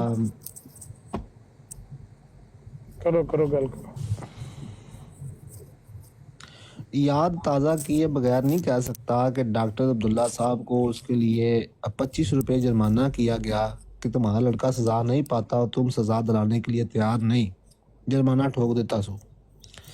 تو کرو گل کرو. یاد تازہ کیے بغیر نہیں کہہ سکتا کہ ڈاکٹر عبداللہ صاحب کو اس کے لیے 25 روپے جرمانہ کیا گیا کہ تمہارا لڑکا سزا نہیں پاتا اور تم سزا دلانے کے لیے تیار نہیں. جرمانہ ٹھوک دیتا سو.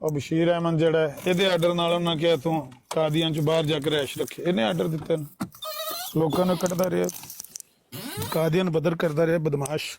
ਉਹ ਬਸ਼ੀਰ ਅਹਿਮਦ ਜਿਹੜਾ ਹੈ ਇਹਦੇ ਆਰਡਰ ਨਾਲ ਉਹਨਾਂ ਕਿਹਾ ਤੂੰ ਕਾਦੀਆਂ ਚ ਬਾਹਰ ਜਾ ਕੇ ਰਹਿਸ਼ ਰੱਖੇ, ਇਹਨੇ ਆਰਡਰ ਦਿੱਤੇ ਨੇ, ਲੋਕਾਂ ਨੂੰ ਕੱਢਦਾ ਰਿਹਾ, ਕਾਦੀਆਂ ਨੂੰ ਬਦਰ ਕਰਦਾ ਰਿਹਾ ਬਦਮਾਸ਼।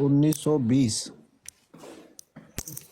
1920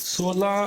16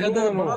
ਇਹਦਾ ਬੜਾ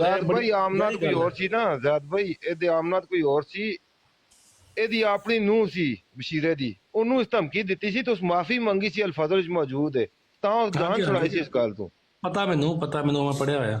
ਭਾਈ ਆਮਨਾਤ ਕੋਈ ਹੋਰ ਸੀ ਨਾ, ਜ਼ਾਦ ਭਾਈ ਇਹਦੇ ਆਮਨਾਤ ਕੋਈ ਹੋਰ ਸੀ, ਇਹਦੀ ਆਪਣੀ ਨੂੰਹ ਸੀ ਬਸ਼ੀਰੇ ਦੀ, ਉਹਨੂੰ ਇਸ ਧਮਕੀ ਦਿੱਤੀ ਸੀ ਤੇ ਉਸ ਮਾਫੀ ਮੰਗੀ ਸੀ, ਅਲਫਜ਼ਲ ਚ ਮੌਜੂਦ ਹੈ, ਤਾਂ ਉਹ ਜਾਨ ਛੁਡਾਈ ਸੀ ਇਸ ਗੱਲ ਤੋਂ। ਪਤਾ ਮੈਨੂੰ ਮੈਂ ਪੜਿਆ ਹੋਇਆ।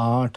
8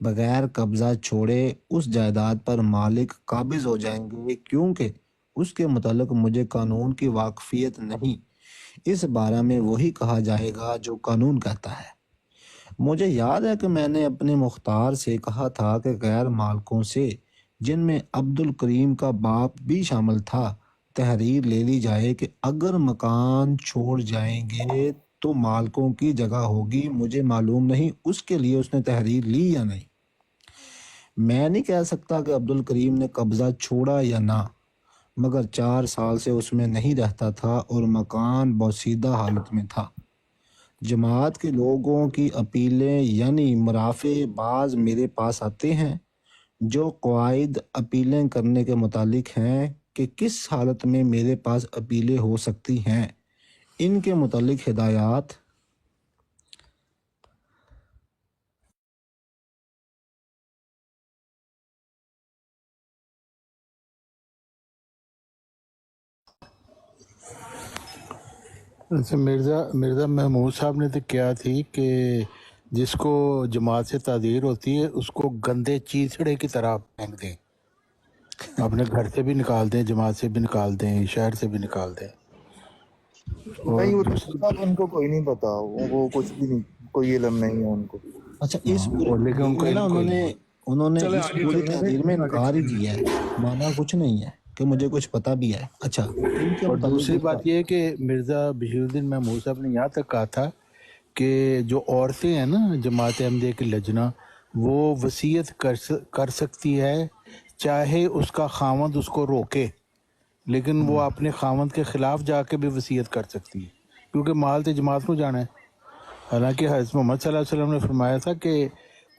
بغیر قبضہ چھوڑے اس جائیداد پر مالک قابض ہو جائیں گے، کیونکہ اس کے متعلق مجھے قانون کی واقفیت نہیں۔ اس بارے میں وہی کہا جائے گا جو قانون کہتا ہے۔ مجھے یاد ہے کہ میں نے اپنے مختار سے کہا تھا کہ غیر مالکوں سے، جن میں عبد الکریم کا باپ بھی شامل تھا، تحریر لے لی جائے کہ اگر مکان چھوڑ جائیں گے تو مالکوں کی جگہ ہوگی۔ مجھے معلوم نہیں اس کے لیے اس نے تحریر لی یا نہیں۔ میں نہیں کہہ سکتا کہ عبد الکریم نے قبضہ چھوڑا یا نہ، مگر 4 سال سے اس میں نہیں رہتا تھا اور مکان بوسیدہ حالت میں تھا۔ جماعت کے لوگوں کی اپیلیں یعنی مرافع بعض میرے پاس آتے ہیں، جو قواعد اپیلیں کرنے کے متعلق ہیں کہ کس حالت میں میرے پاس اپیلیں ہو سکتی ہیں، ان کے متعلق ہدایات اچھا، مرزا محمود صاحب نے تو کیا تھی کہ جس کو جماعت سے تعزیر ہوتی ہے اس کو گندے چیچڑے کی طرح پھینک دیں، اپنے گھر سے بھی نکال دیں، جماعت سے بھی نکال دیں، شہر سے بھی نکال دیں۔ نہیں، وہ صاحب ان کو کوئی نہیں پتا، وہ کچھ بھی نہیں، کوئی علم نہیں ہے ان کو۔ اچھا، اس انہوں نے اس پوری تحریر میں انکار ہی کیا ہے، مانا کچھ نہیں ہے کہ مجھے کچھ پتہ بھی ہے۔ اچھا، اور دوسری بات یہ ہے کہ مرزا بشیر الدین محمود صاحب نے یہاں تک کہا تھا کہ جو عورتیں ہیں نا جماعت احمدیہ کی لجنہ، وہ وصیت کر سکتی ہے چاہے اس کا خاوند اس کو روکے، لیکن وہ اپنے خاوند کے خلاف جا کے بھی وصیت کر سکتی ہے، کیونکہ مال تو جماعت کو جانا ہے۔ حالانکہ حضرت محمد صلی اللہ علیہ وسلم نے فرمایا تھا کہ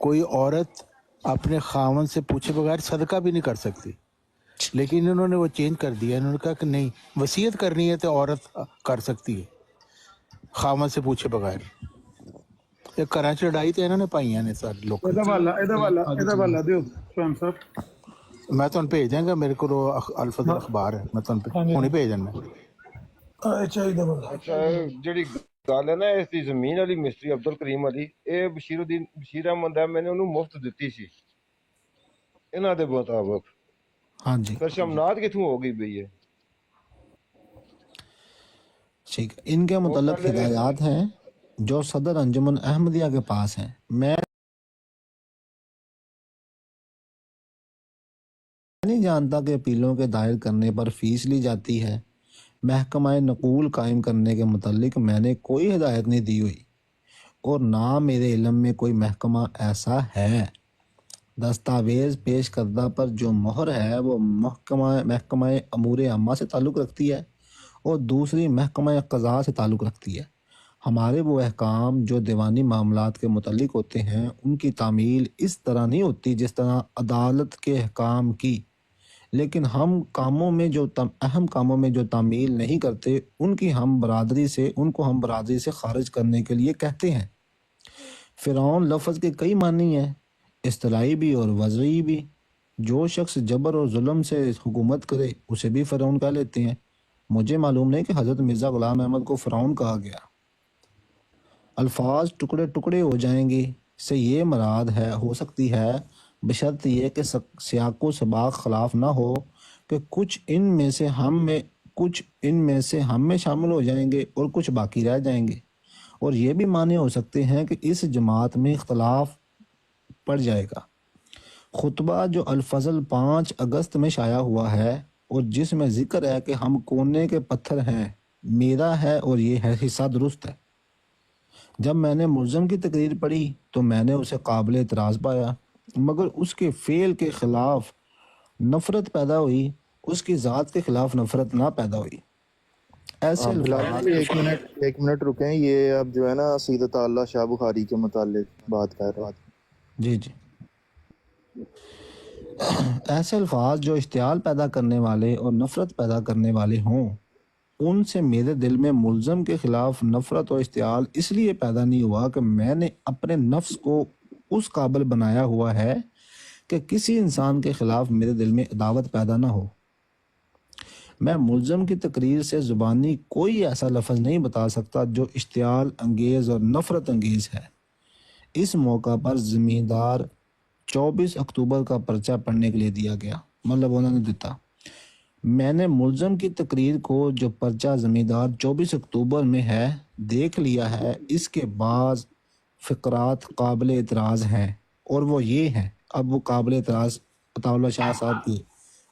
کوئی عورت اپنے خاوند سے پوچھے بغیر صدقہ بھی نہیں کر سکتی، لیکن انہوں نے وہ چینج کر دیا۔ انہوں نے کہا کہ نہیں، وصیت کرنی ہے تو عورت کر سکتی ہے خاوند سے پوچھے بغیر۔ ایک کراچی لڑائی تو انہوں نے پائیاں نے سارے لوگ۔ میں تو بھیج دیں گا، میرے کو الفضل اخبار ہے، میں تو ہونی بھیج دیں گا۔ اچھا، جڑی گل ہے نا اس دی زمین والی مستری عبد الکریم علی، اے بشیر احمد ہے، میں نے انہوں مفت دتی سی انہاں دے مطابق۔ ہاں جی، پھر شمناد کتوں ہو گئی بھئی ہے؟ ٹھیک ہے، ان کے متعلق ہدایات ہیں جو صدر انجمن احمدیہ کے پاس ہیں۔ میں نہیں جانتا کہ اپیلوں کے دائر کرنے پر فیس لی جاتی ہے۔ محکمہ نقول قائم کرنے کے متعلق میں نے کوئی ہدایت نہیں دی ہوئی، اور نہ میرے علم میں کوئی محکمہ ایسا ہے۔ دستاویز پیش کردہ پر جو مہر ہے وہ محکمہ امور عامہ سے تعلق رکھتی ہے اور دوسری محکمہ قضاء سے تعلق رکھتی ہے۔ ہمارے وہ احکام جو دیوانی معاملات کے متعلق ہوتے ہیں، ان کی تعمیل اس طرح نہیں ہوتی جس طرح عدالت کے احکام کی، لیکن ہم اہم کاموں میں جو تعمیل نہیں کرتے ان کو ہم برادری سے خارج کرنے کے لیے کہتے ہیں۔ فرعون لفظ کے کئی معنی ہیں، اصطلاحی بھی اور وضعی بھی۔ جو شخص جبر اور ظلم سے حکومت کرے اسے بھی فرعون کہہ لیتے ہیں۔ مجھے معلوم نہیں کہ حضرت مرزا غلام احمد کو فرعون کہا گیا۔ الفاظ ٹکڑے ٹکڑے ہو جائیں گے سے یہ مراد ہو سکتی ہے، بشرط یہ کہ سیاق و سباق خلاف نہ ہو کہ کچھ ان میں سے ہم میں شامل ہو جائیں گے اور کچھ باقی رہ جائیں گے، اور یہ بھی معنی ہو سکتے ہیں کہ اس جماعت میں اختلاف پڑ جائے گا۔ خطبہ جو الفضل 5 اگست میں شائع ہوا ہے اور جس میں ذکر ہے کہ ہم کونے کے پتھر ہیں، میرا ہے اور یہ حصہ درست ہے۔ جب میں نے ملزم کی تقریر پڑھی تو میں نے اسے قابل اعتراض پایا، مگر اس کے فعل کے خلاف نفرت پیدا ہوئی، اس کی ذات کے خلاف نفرت نہ پیدا ہوئی۔ ایسے ایک منٹ رکیں، یہ اب جو ہے نا سیدت اللہ شاہ بخاری کے متعلق بات کر رہا تھا۔ جی ایسے الفاظ جو اشتعال پیدا کرنے والے اور نفرت پیدا کرنے والے ہوں، ان سے میرے دل میں ملزم کے خلاف نفرت اور اشتعال اس لیے پیدا نہیں ہوا کہ میں نے اپنے نفس کو اس قابل بنایا ہوا ہے کہ کسی انسان کے خلاف میرے دل میں عداوت پیدا نہ ہو۔ میں ملزم کی تقریر سے زبانی کوئی ایسا لفظ نہیں بتا سکتا جو اشتعال انگیز اور نفرت انگیز ہے۔ اس موقع پر زمیندار 24 اکتوبر کا پرچہ پڑھنے کے لیے دیا گیا، مطلب انہوں نے دیتا۔ میں نے ملزم کی تقریر کو جو پرچہ زمیندار 24 اکتوبر میں ہے دیکھ لیا ہے، اس کے بعض فقرات قابل اعتراض ہیں، اور وہ یہ ہیں، اب وہ قابل اعتراض عطا اللہ شاہ صاحب کے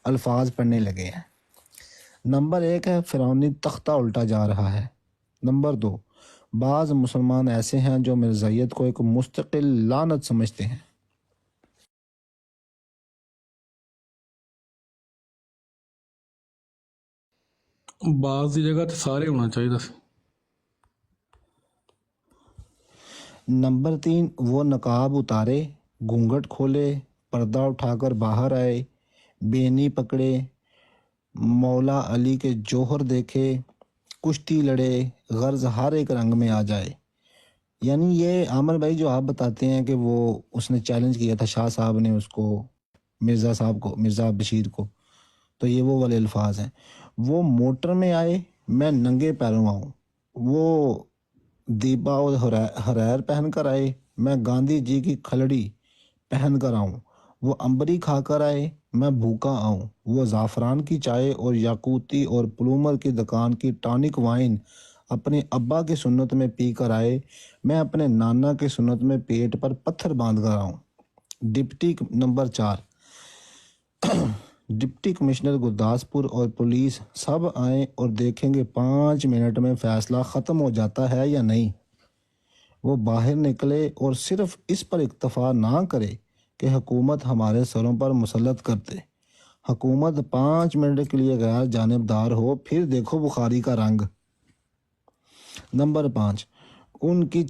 الفاظ پڑھنے لگے ہیں۔ نمبر 1 ہے فرعونی تختہ الٹا جا رہا ہے۔ نمبر 2، بعض مسلمان ایسے ہیں جو مرزائیت کو ایک مستقل لعنت سمجھتے ہیں۔ بعض دی جگہ تے سارے ہونا چاہیے سی۔ نمبر 3، وہ نقاب اتارے، گھونگھٹ کھولے، پردہ اٹھا کر باہر آئے، بینی پکڑے، مولا علی کے جوہر دیکھے، کشتی لڑے، غرض ہر ایک رنگ میں آ جائے۔ یعنی یہ عامر بھائی جو آپ بتاتے ہیں کہ وہ اس نے چیلنج کیا تھا شاہ صاحب نے اس کو، مرزا صاحب کو، مرزا بشیر کو، تو یہ وہ والے الفاظ ہیں۔ وہ موٹر میں آئے، میں ننگے پیروں آؤں۔ وہ دیبا اور حریر پہن کر آئے، میں گاندھی جی کی کھلڑی پہن کر آؤں۔ وہ امبری کھا کر آئے، میں بھوکا آؤں۔ وہ زعفران کی چائے اور یاقوتی اور پلومر کی دکان کی ٹانک وائن اپنے ابا کی سنت میں پی کر آئے، میں اپنے نانا کی سنت میں پیٹ پر پتھر باندھ کر آؤں۔ نمبر 4، ڈپٹی کمشنر گرداسپور اور پولیس سب آئیں اور دیکھیں گے 5 منٹ میں فیصلہ ختم ہو جاتا ہے یا نہیں۔ وہ باہر نکلے اور صرف اس پر اکتفا نہ کرے کہ حکومت ہمارے سروں پر مسلط کر دے۔ حکومت 5 منٹ کے لیے غیر جانبدار ہو، پھر دیکھو بخاری کا رنگ۔ نمبر 5، ان کی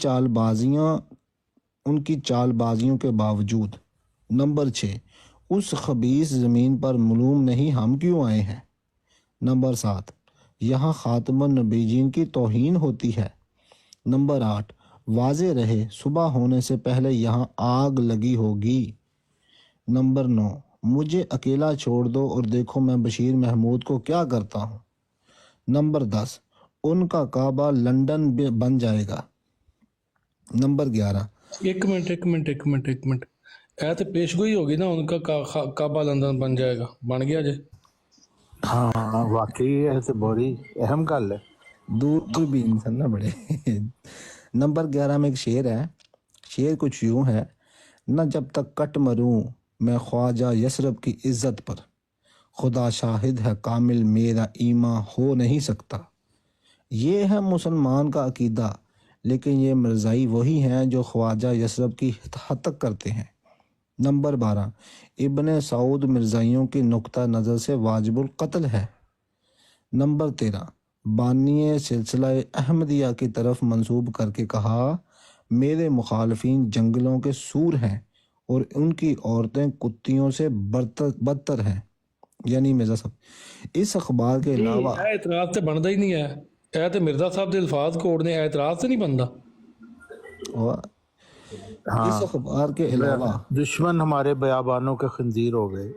چال بازیوں کے باوجود۔ نمبر 6، اس خبیث زمین پر معلوم نہیں ہم کیوں آئے ہیں۔ نمبر 7، یہاں خاتم النبیین کی توہین ہوتی ہے۔ نمبر 8، واضح رہے صبح ہونے سے پہلے یہاں آگ لگی ہوگی۔ نمبر 9، مجھے اکیلا چھوڑ دو اور دیکھو میں بشیر محمود کو کیا کرتا ہوں۔ نمبر 10، ان کا کعبہ لندن بن جائے گا۔ نمبر 11، ایک منٹ اے تے پیشگوئی ہوگی نا، ان کا کعبہ لندن بن جائے گا، بن گیا جے؟ ہاں واقعی ہے تو بڑی اہم گل ہے، دور بھی انسان نہ بڑے۔ نمبر 11 میں ایک شعر ہے، شعر کچھ یوں ہے، نہ جب تک کٹ مروں میں خواجہ یثرب کی عزت پر، خدا شاہد ہے کامل میرا ایمان ہو نہیں سکتا۔ یہ ہے مسلمان کا عقیدہ، لیکن یہ مرزائی وہی ہیں جو خواجہ یثرب کی ہتک کرتے ہیں۔ نمبر 12، ابن سعود مرزائیوں کی نقطہ نظر سے واجب القتل ہے۔ نمبر 13، بانی سلسلہ احمدیہ کی طرف منسوب کر کے کہا، میرے مخالفین جنگلوں کے سور ہیں اور ان کی عورتیں کتیوں سے بدتر ہیں، یعنی مرزا صاحب۔ اس اخبار کے علاوہ اعتراض تے بندا ہی نہیں ہے، اے تے مرزا صاحب دے الفاظ کوڑنے، اعتراض تے نہیں بندا۔ اس اخبار کے علاوہ دشمن ہمارے بیابانوں کے خنزیر ہو گئے،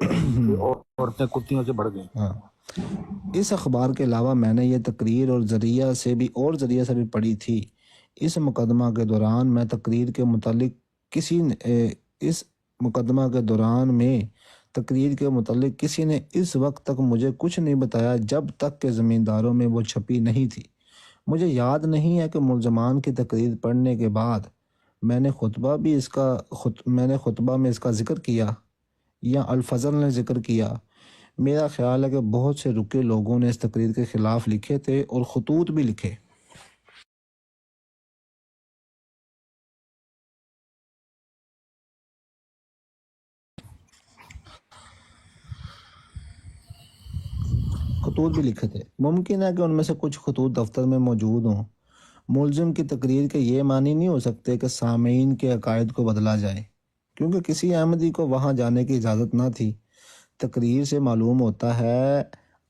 عورتیں کتیوں سے بڑھ گئیں۔ اس اخبار کے علاوہ میں نے یہ تقریر اور ذریعہ سے بھی پڑھی تھی۔ اس مقدمہ کے دوران میں تقریر کے متعلق کسی نے اس وقت تک مجھے کچھ نہیں بتایا جب تک کہ زمینداروں میں وہ چھپی نہیں تھی۔ مجھے یاد نہیں ہے کہ ملزمان کی تقریر پڑھنے کے بعد میں نے خطبہ میں اس کا ذکر کیا یا الفضل نے ذکر کیا۔ میرا خیال ہے کہ بہت سے رکے لوگوں نے اس تقریر کے خلاف لکھے تھے اور خطوط بھی لکھے۔ ممکن ہے کہ ان میں سے کچھ خطوط دفتر میں موجود ہوں۔ ملزم کی تقریر کے یہ معنی نہیں ہو سکتے کہ سامعین کے عقائد کو بدلا جائے، کیونکہ کسی احمدی کو وہاں جانے کی اجازت نہ تھی۔ تقریر سے معلوم ہوتا ہے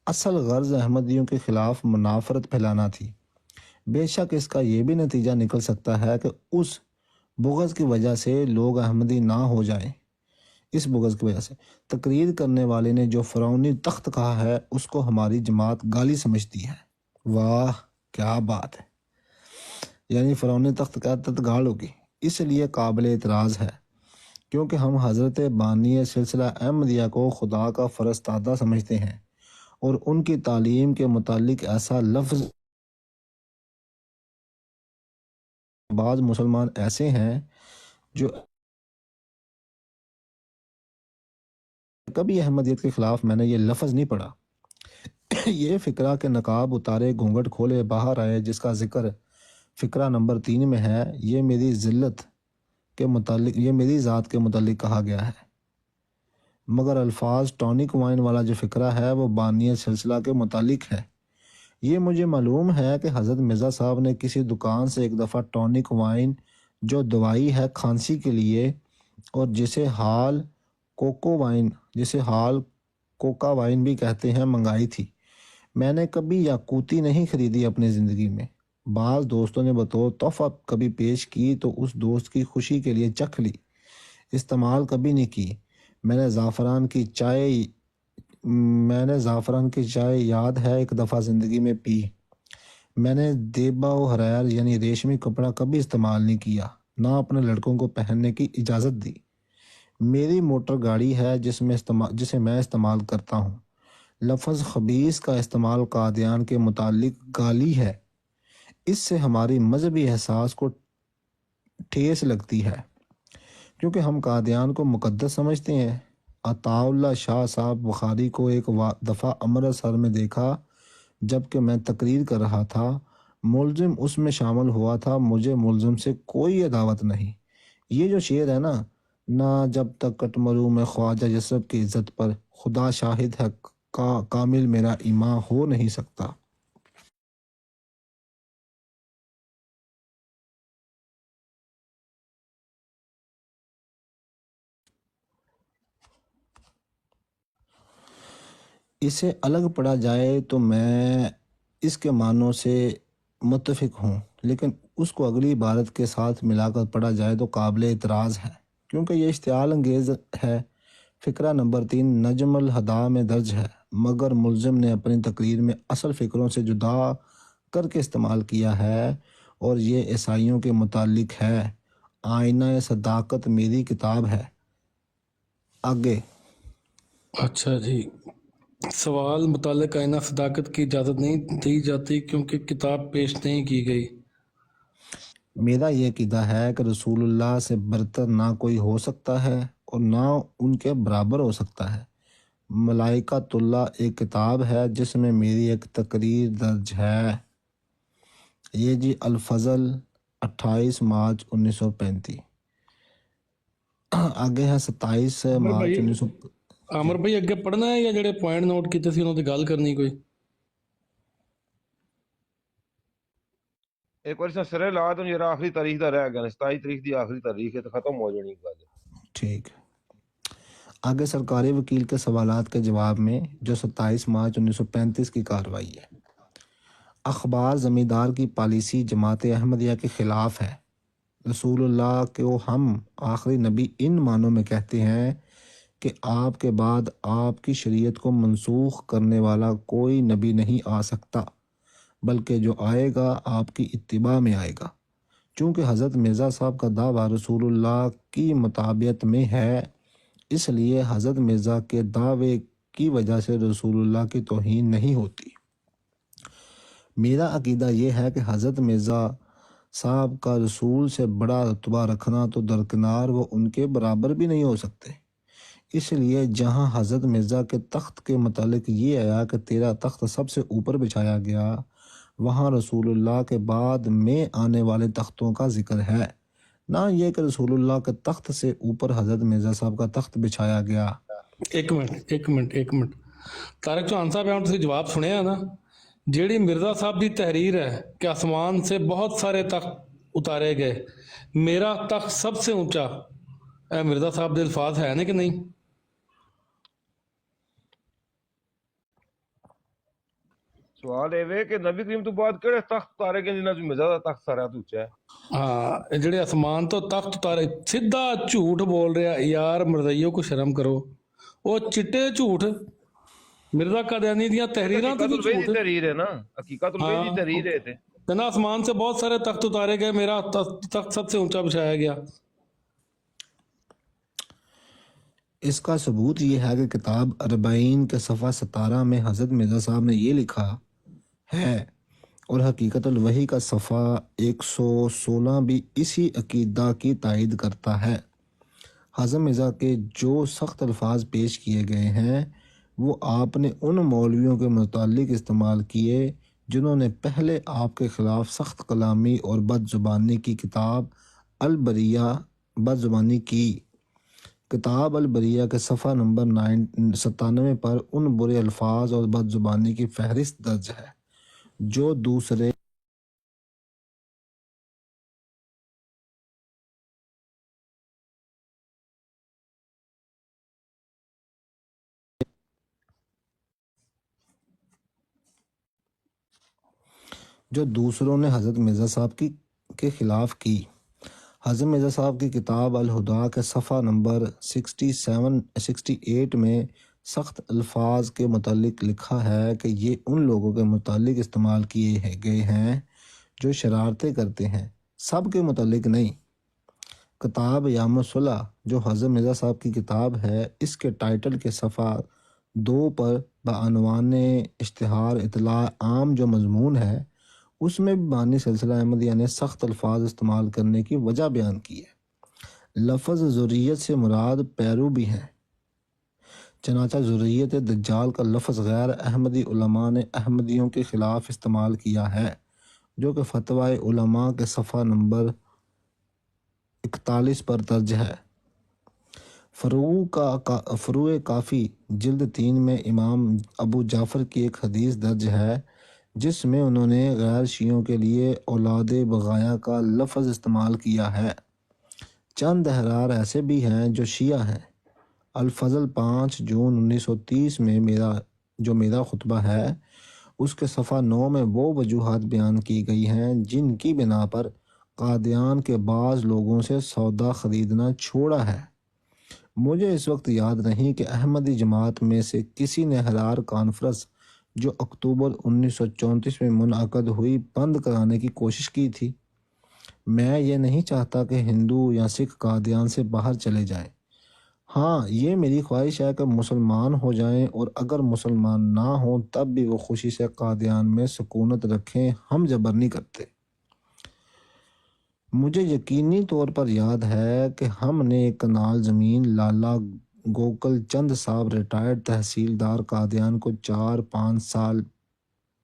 اصل غرض احمدیوں کے خلاف منافرت پھیلانا تھی۔ بے شک اس کا یہ بھی نتیجہ نکل سکتا ہے کہ اس بغض کی وجہ سے لوگ احمدی نہ ہو جائیں۔ اس بغض کی وجہ سے تقریر کرنے والے نے جو فرعونی تخت کہا ہے اس کو ہماری جماعت گالی سمجھتی ہے۔ واہ کیا بات ہے، یعنی فرعونی تخت کا تت گال ہوگی، اس لیے قابل اعتراض ہے۔ کیونکہ ہم حضرت بانی سلسلہ احمدیہ کو خدا کا فرستادہ سمجھتے ہیں اور ان کی تعلیم کے متعلق ایسا لفظ بعض مسلمان ایسے ہیں جو کبھی احمدیت کے خلاف میں نے یہ لفظ نہیں پڑھا. یہ فقرہ کے نقاب اتارے گھونگھٹ کھولے باہر آئے جس کا ذکر فقرہ نمبر 3 میں ہے، یہ میری ذلت کے متعلق، یہ میری ذات کے متعلق کہا گیا ہے، مگر الفاظ ٹونک وائن والا جو فقرہ ہے وہ بانی سلسلہ کے متعلق ہے. یہ مجھے معلوم ہے کہ حضرت مرزا صاحب نے کسی دکان سے ایک دفعہ ٹونک وائن جو دوائی ہے کھانسی کے لیے اور جسے حال کوکا وائن بھی کہتے ہیں منگائی تھی. میں نے کبھی یاقوتی نہیں خریدی اپنی زندگی میں. بعض دوستوں نے بطور تحفہ کبھی پیش کی تو اس دوست کی خوشی کے لیے چکھ لی، استعمال کبھی نہیں کی. میں نے زعفران کی چائے یاد ہے ایک دفعہ زندگی میں پی. میں نے دیبا و حریر یعنی ریشمی کپڑا کبھی استعمال نہیں کیا، نہ اپنے لڑکوں کو پہننے کی اجازت دی. میری موٹر گاڑی ہے جسے میں استعمال کرتا ہوں. لفظ خبیث کا استعمال قادیان کے متعلق گالی ہے. اس سے ہماری مذہبی احساس کو ٹھیس لگتی ہے کیونکہ ہم قادیان کو مقدس سمجھتے ہیں. عطا اللہ شاہ صاحب بخاری کو ایک دفعہ امرتسر میں دیکھا جبکہ میں تقریر کر رہا تھا. ملزم اس میں شامل ہوا تھا، مجھے ملزم سے کوئی عداوت نہیں. یہ جو شعر ہے نا، نہ جب تک کٹمرو میں خواجہ یسرف کی عزت پر خدا شاہد ہے کامل میرا ایمان ہو نہیں سکتا. اسے الگ پڑھا جائے تو میں اس کے معنوں سے متفق ہوں، لیکن اس کو اگلی عبارت کے ساتھ ملا کر پڑھا جائے تو قابل اعتراض ہے کیونکہ یہ اشتعال انگیز ہے. فقرہ نمبر 3 نجم الہدا میں درج ہے، مگر ملزم نے اپنی تقریر میں اصل فکروں سے جدا کر کے استعمال کیا ہے اور یہ عیسائیوں کے متعلق ہے. آئینہ صداقت میری کتاب ہے. آگے. اچھا جی، سوال متعلق آئینہ صداقت کی اجازت نہیں دی جاتی کیونکہ کتاب پیش نہیں کی گئی. میرا یہ عقیدہ ہے کہ رسول اللہ سے برتر نہ کوئی ہو سکتا ہے اور نہ ان کے برابر ہو سکتا ہے. ملائکۃ اللہ ایک کتاب ہے جس میں میری ایک تقریر درج ہے. یہ جی الفضل 28 مارچ 1935. آگے ہے 27 مارچ 1900. عامر بھائی ਅੱਗੇ ਪੜ੍ਹਨਾ ਹੈ ਜਾਂ ਜਿਹੜੇ ਪੁਆਇੰਟ ਨੋਟ ਕੀਤੇ ਸੀ ਉਹਨਾਂ ਦੀ ਗੱਲ ਕਰਨੀ ਕੋਈ? ایک بار سرے لا تو یہ آخری تاریخ دا رہ گیا، 27 تاریخ دی آخری تاریخ ہے تو ختم ہو جانی گل. ٹھیک. آگے سرکاری وکیل کے سوالات کے جواب میں جو 27 مارچ 1935 کی کارروائی ہے. اخبار زمیندار کی پالیسی جماعت احمدیہ کے خلاف ہے. رسول اللہ کو ہم آخری نبی ان معنوں میں کہتے ہیں کہ آپ کے بعد آپ کی شریعت کو منسوخ کرنے والا کوئی نبی نہیں آ سکتا، بلکہ جو آئے گا آپ کی اتباع میں آئے گا. چونکہ حضرت مرزا صاحب کا دعویٰ رسول اللہ کی مطابعت میں ہے، اس لیے حضرت مرزا کے دعوے کی وجہ سے رسول اللہ کی توہین نہیں ہوتی. میرا عقیدہ یہ ہے کہ حضرت مرزا صاحب کا رسول سے بڑا رتبہ رکھنا تو درکنار وہ ان کے برابر بھی نہیں ہو سکتے. اس لیے جہاں حضرت مرزا کے تخت کے متعلق یہ آیا کہ تیرا تخت سب سے اوپر بچھایا گیا، وہاں رسول اللہ کے بعد میں آنے والے تختوں کا ذکر ہے، نہ یہ کہ رسول اللہ کے تخت سے اوپر حضرت مرزا صاحب کا تخت بچھایا گیا. ایک منٹ طارق چوہان صاحب ہم تسی جواب سنیا نا، جیڑی مرزا صاحب دی تحریر ہے کہ آسمان سے بہت سارے تخت اتارے گئے، میرا تخت سب سے اونچا، اے مرزا صاحب دے الفاظ ہے نا کہ نہیں؟ سوال یہ کہ نبی کریم تو بعد کہڑے تخت اتارے گئے جنہاں مرزا دا تخت سارا تو اونچا ہے؟ ہاں، جڑے آسمان تو تخت اتارے، سیدھا جھوٹ بول رہا یار، مرزائیوں کو شرم کرو. وہ چٹے جھوٹ مرزا قادیانی دیاں تحریراں تے بھی جھوٹ تحریر ہے نا، حقیقت البیت دی تحریر ہے تے نا، آسمان سے بہت سارے تخت اتارے گئے، میرا تخت سب سے اونچا بچھایا گیا. اس کا ثبوت یہ ہے کہ کتاب اربعین کے صفحہ 17 میں حضرت مرزا صاحب نے یہ لکھا ہے، اور حقیقت الوحی کا صفحہ 116 بھی اسی عقیدہ کی تائید کرتا ہے۔ حضرت مرزا کے جو سخت الفاظ پیش کیے گئے ہیں وہ آپ نے ان مولویوں کے متعلق استعمال کیے جنہوں نے پہلے آپ کے خلاف سخت کلامی اور بد زبانی کی کتاب البریہ کتاب البریہ کے صفحہ نمبر 97 پر ان برے الفاظ اور بد زبانی کی فہرست درج ہے جو دوسروں نے حضرت مرزا صاحب کے خلاف کی۔ حضرت مرزا صاحب کی کتاب الہدا کے صفحہ نمبر 68 میں سخت الفاظ کے متعلق لکھا ہے کہ یہ ان لوگوں کے متعلق استعمال کیے گئے ہیں جو شرارتیں کرتے ہیں، سب کے متعلق نہیں۔ کتاب یام الصلح جو حضرت مرزا صاحب کی کتاب ہے، اس کے ٹائٹل کے صفحہ 2 پر بعنوان اشتہار اطلاع عام جو مضمون ہے، اس میں بانی سلسلہ احمدیہ نے سخت الفاظ استعمال کرنے کی وجہ بیان کی ہے۔ لفظ ذریت سے مراد پیرو بھی ہیں، چنانچہ ذریت دجال کا لفظ غیر احمدی علماء نے احمدیوں کے خلاف استعمال کیا ہے، جو کہ فتویٰ علماء کے صفحہ نمبر 41 پر درج ہے۔ فروع کافی جلد 3 میں امام ابو جعفر کی ایک حدیث درج ہے جس میں انہوں نے غیر شیعوں کے لیے اولاد بغایا کا لفظ استعمال کیا ہے۔ چند احرار ایسے بھی ہیں جو شیعہ ہیں۔ الفضل 5 جون 1930 میں میرا خطبہ ہے، اس کے صفحہ 9 میں وہ وجوہات بیان کی گئی ہیں جن کی بنا پر قادیان کے بعض لوگوں سے سودا خریدنا چھوڑا ہے۔ مجھے اس وقت یاد نہیں کہ احمدی جماعت میں سے کسی نے احرار کانفرنس جو اکتوبر 1934 میں منعقد ہوئی بند کرانے کی کوشش کی تھی۔ میں یہ نہیں چاہتا کہ ہندو یا سکھ قادیان سے باہر چلے جائیں۔ ہاں، یہ میری خواہش ہے کہ مسلمان ہو جائیں، اور اگر مسلمان نہ ہوں تب بھی وہ خوشی سے قادیان میں سکونت رکھیں، ہم جبر نہیں کرتے۔ مجھے یقینی طور پر یاد ہے کہ ہم نے ایک کنال زمین لالا گوکل چند صاحب ریٹائرڈ تحصیلدار قادیان کو 4-5 سال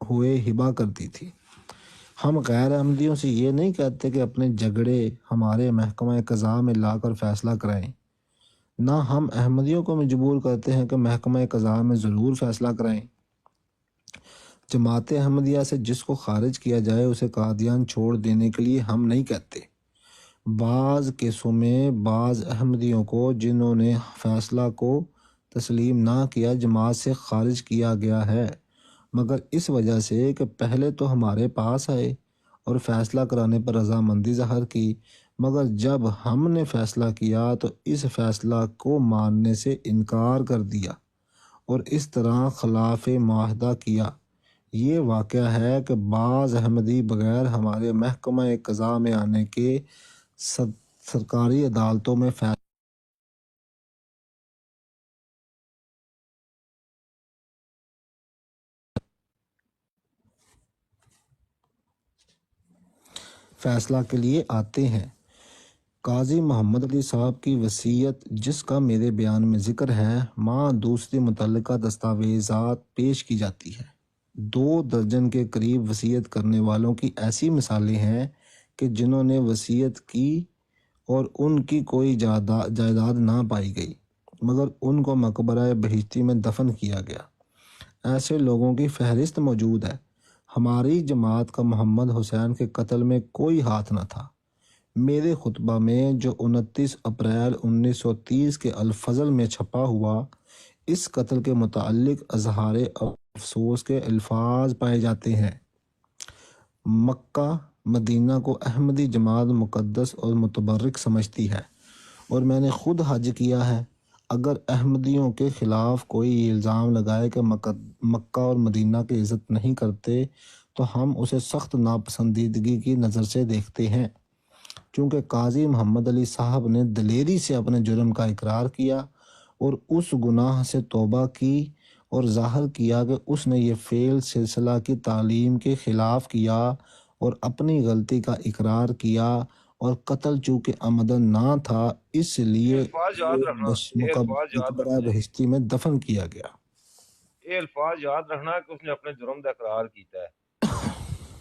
ہوئے ہبہ کر دی تھی۔ ہم غیر احمدیوں سے یہ نہیں کہتے کہ اپنے جھگڑے ہمارے محکمہ قضاء میں لا کر فیصلہ کرائیں، نہ ہم احمدیوں کو مجبور کرتے ہیں کہ محکمہ قضاء میں ضرور فیصلہ کرائیں۔ جماعت احمدیہ سے جس کو خارج کیا جائے اسے قادیان چھوڑ دینے کے لیے ہم نہیں کہتے۔ بعض کیسوں میں بعض احمدیوں کو جنہوں نے فیصلہ کو تسلیم نہ کیا جماعت سے خارج کیا گیا ہے، مگر اس وجہ سے کہ پہلے تو ہمارے پاس آئے اور فیصلہ کرانے پر رضامندی ظاہر کی، مگر جب ہم نے فیصلہ کیا تو اس فیصلہ کو ماننے سے انکار کر دیا اور اس طرح خلاف معاہدہ کیا۔ یہ واقعہ ہے کہ بعض احمدی بغیر ہمارے محکمہ قضاء میں آنے کے سرکاری عدالتوں میں فیصلہ کے لیے آتے ہیں۔ قاضی محمد علی صاحب کی وصیت جس کا میرے بیان میں ذکر ہے، ماں دوسری متعلقہ دستاویزات پیش کی جاتی ہے۔ 2 درجن کے قریب وصیت کرنے والوں کی ایسی مثالیں ہیں کہ جنہوں نے وصیت کی اور ان کی کوئی جائیداد نہ پائی گئی، مگر ان کو مقبرہ بہشتی میں دفن کیا گیا۔ ایسے لوگوں کی فہرست موجود ہے۔ ہماری جماعت کا محمد حسین کے قتل میں کوئی ہاتھ نہ تھا۔ میرے خطبہ میں جو 29 اپریل 1930 کے الفضل میں چھپا ہوا، اس قتل کے متعلق اظہار افسوس کے الفاظ پائے جاتے ہیں۔ مکہ مدینہ کو احمدی جماعت مقدس اور متبرک سمجھتی ہے، اور میں نے خود حج کیا ہے۔ اگر احمدیوں کے خلاف کوئی الزام لگائے کہ مکہ اور مدینہ کی عزت نہیں کرتے تو ہم اسے سخت ناپسندیدگی کی نظر سے دیکھتے ہیں۔ چونکہ قاضی محمد علی صاحب نے دلیری سے اپنے جرم کا اقرار کیا اور اس گناہ سے توبہ کی اور ظاہر کیا کہ اس نے یہ فعل سلسلہ کی تعلیم کے خلاف کیا اور اپنی غلطی کا اقرار کیا اور قتل چونکہ عمدن نہ تھا اس لیے الفاظ یاد رکھنا، یہ الفاظ یاد مقبرہ رکھنا، بہشتی میں دفن کیا گیا۔ یہ الفاظ یاد رکھنا کہ اس نے اپنے جرم کا اقرار کیتا ہے،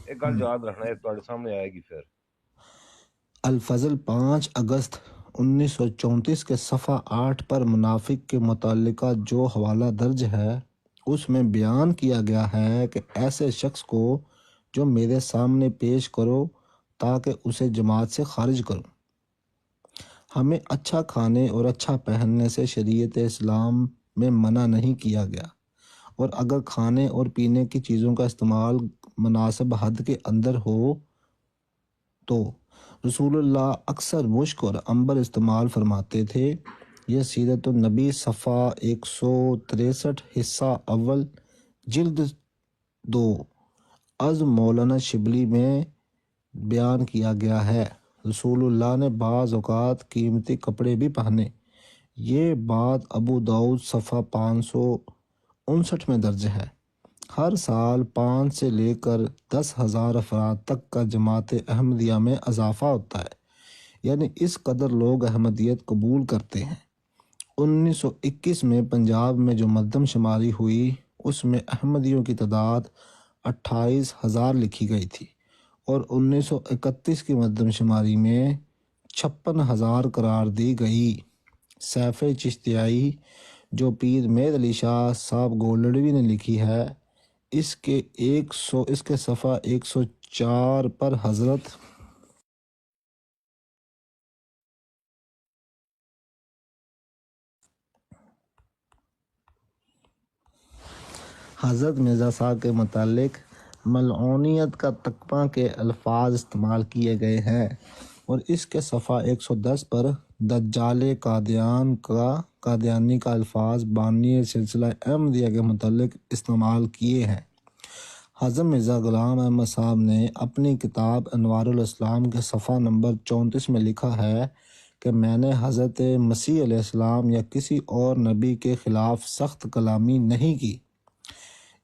ایک گل یاد رکھنا، یہ تہاڈے سامنے آئے گی پھر۔ الفضل 5 اگست 1934 کے صفحہ 8 پر منافق کے متعلقہ جو حوالہ درج ہے اس میں بیان کیا گیا ہے کہ ایسے شخص کو جو میرے سامنے پیش کرو تاکہ اسے جماعت سے خارج کروں۔ ہمیں اچھا کھانے اور اچھا پہننے سے شریعت اسلام میں منع نہیں کیا گیا، اور اگر کھانے اور پینے کی چیزوں کا استعمال مناسب حد کے اندر ہو تو رسول اللہ اکثر مشک اور عنبر استعمال فرماتے تھے۔ یہ سیرت النبی صفحہ 163 حصہ اول جلد 2 از مولانا شبلی میں بیان کیا گیا ہے۔ رسول اللہ نے بعض اوقات قیمتی کپڑے بھی پہنے۔ یہ بات ابو داؤد صفحہ 559 میں درج ہے۔ ہر سال 5 سے لے کر 10,000 افراد تک کا جماعت احمدیہ میں اضافہ ہوتا ہے، یعنی اس قدر لوگ احمدیت قبول کرتے ہیں۔ 1921 میں پنجاب میں جو مردم شماری ہوئی اس میں احمدیوں کی تعداد 28,000 لکھی گئی تھی، اور 1931 کی مردم شماری میں 56,000 قرار دی گئی۔ سیف چشتیائی جو پیر میر علی شاہ صاحب گولڑوی نے لکھی ہے، اس کے صفحہ 104 پر حضرت مرزا صاحب کے متعلق ملعونیت کا تکمہ کے الفاظ استعمال کیے گئے ہیں، اور اس کے صفحہ 110 پر دجال قادیانی کا الفاظ بانی سلسلہ احمدیہ کے متعلق استعمال کیے ہیں۔ حضرت مرزا غلام احمد صاحب نے اپنی کتاب انوار الاسلام کے صفحہ نمبر 34 میں لکھا ہے کہ میں نے حضرت مسیح علیہ السلام یا کسی اور نبی کے خلاف سخت کلامی نہیں کی۔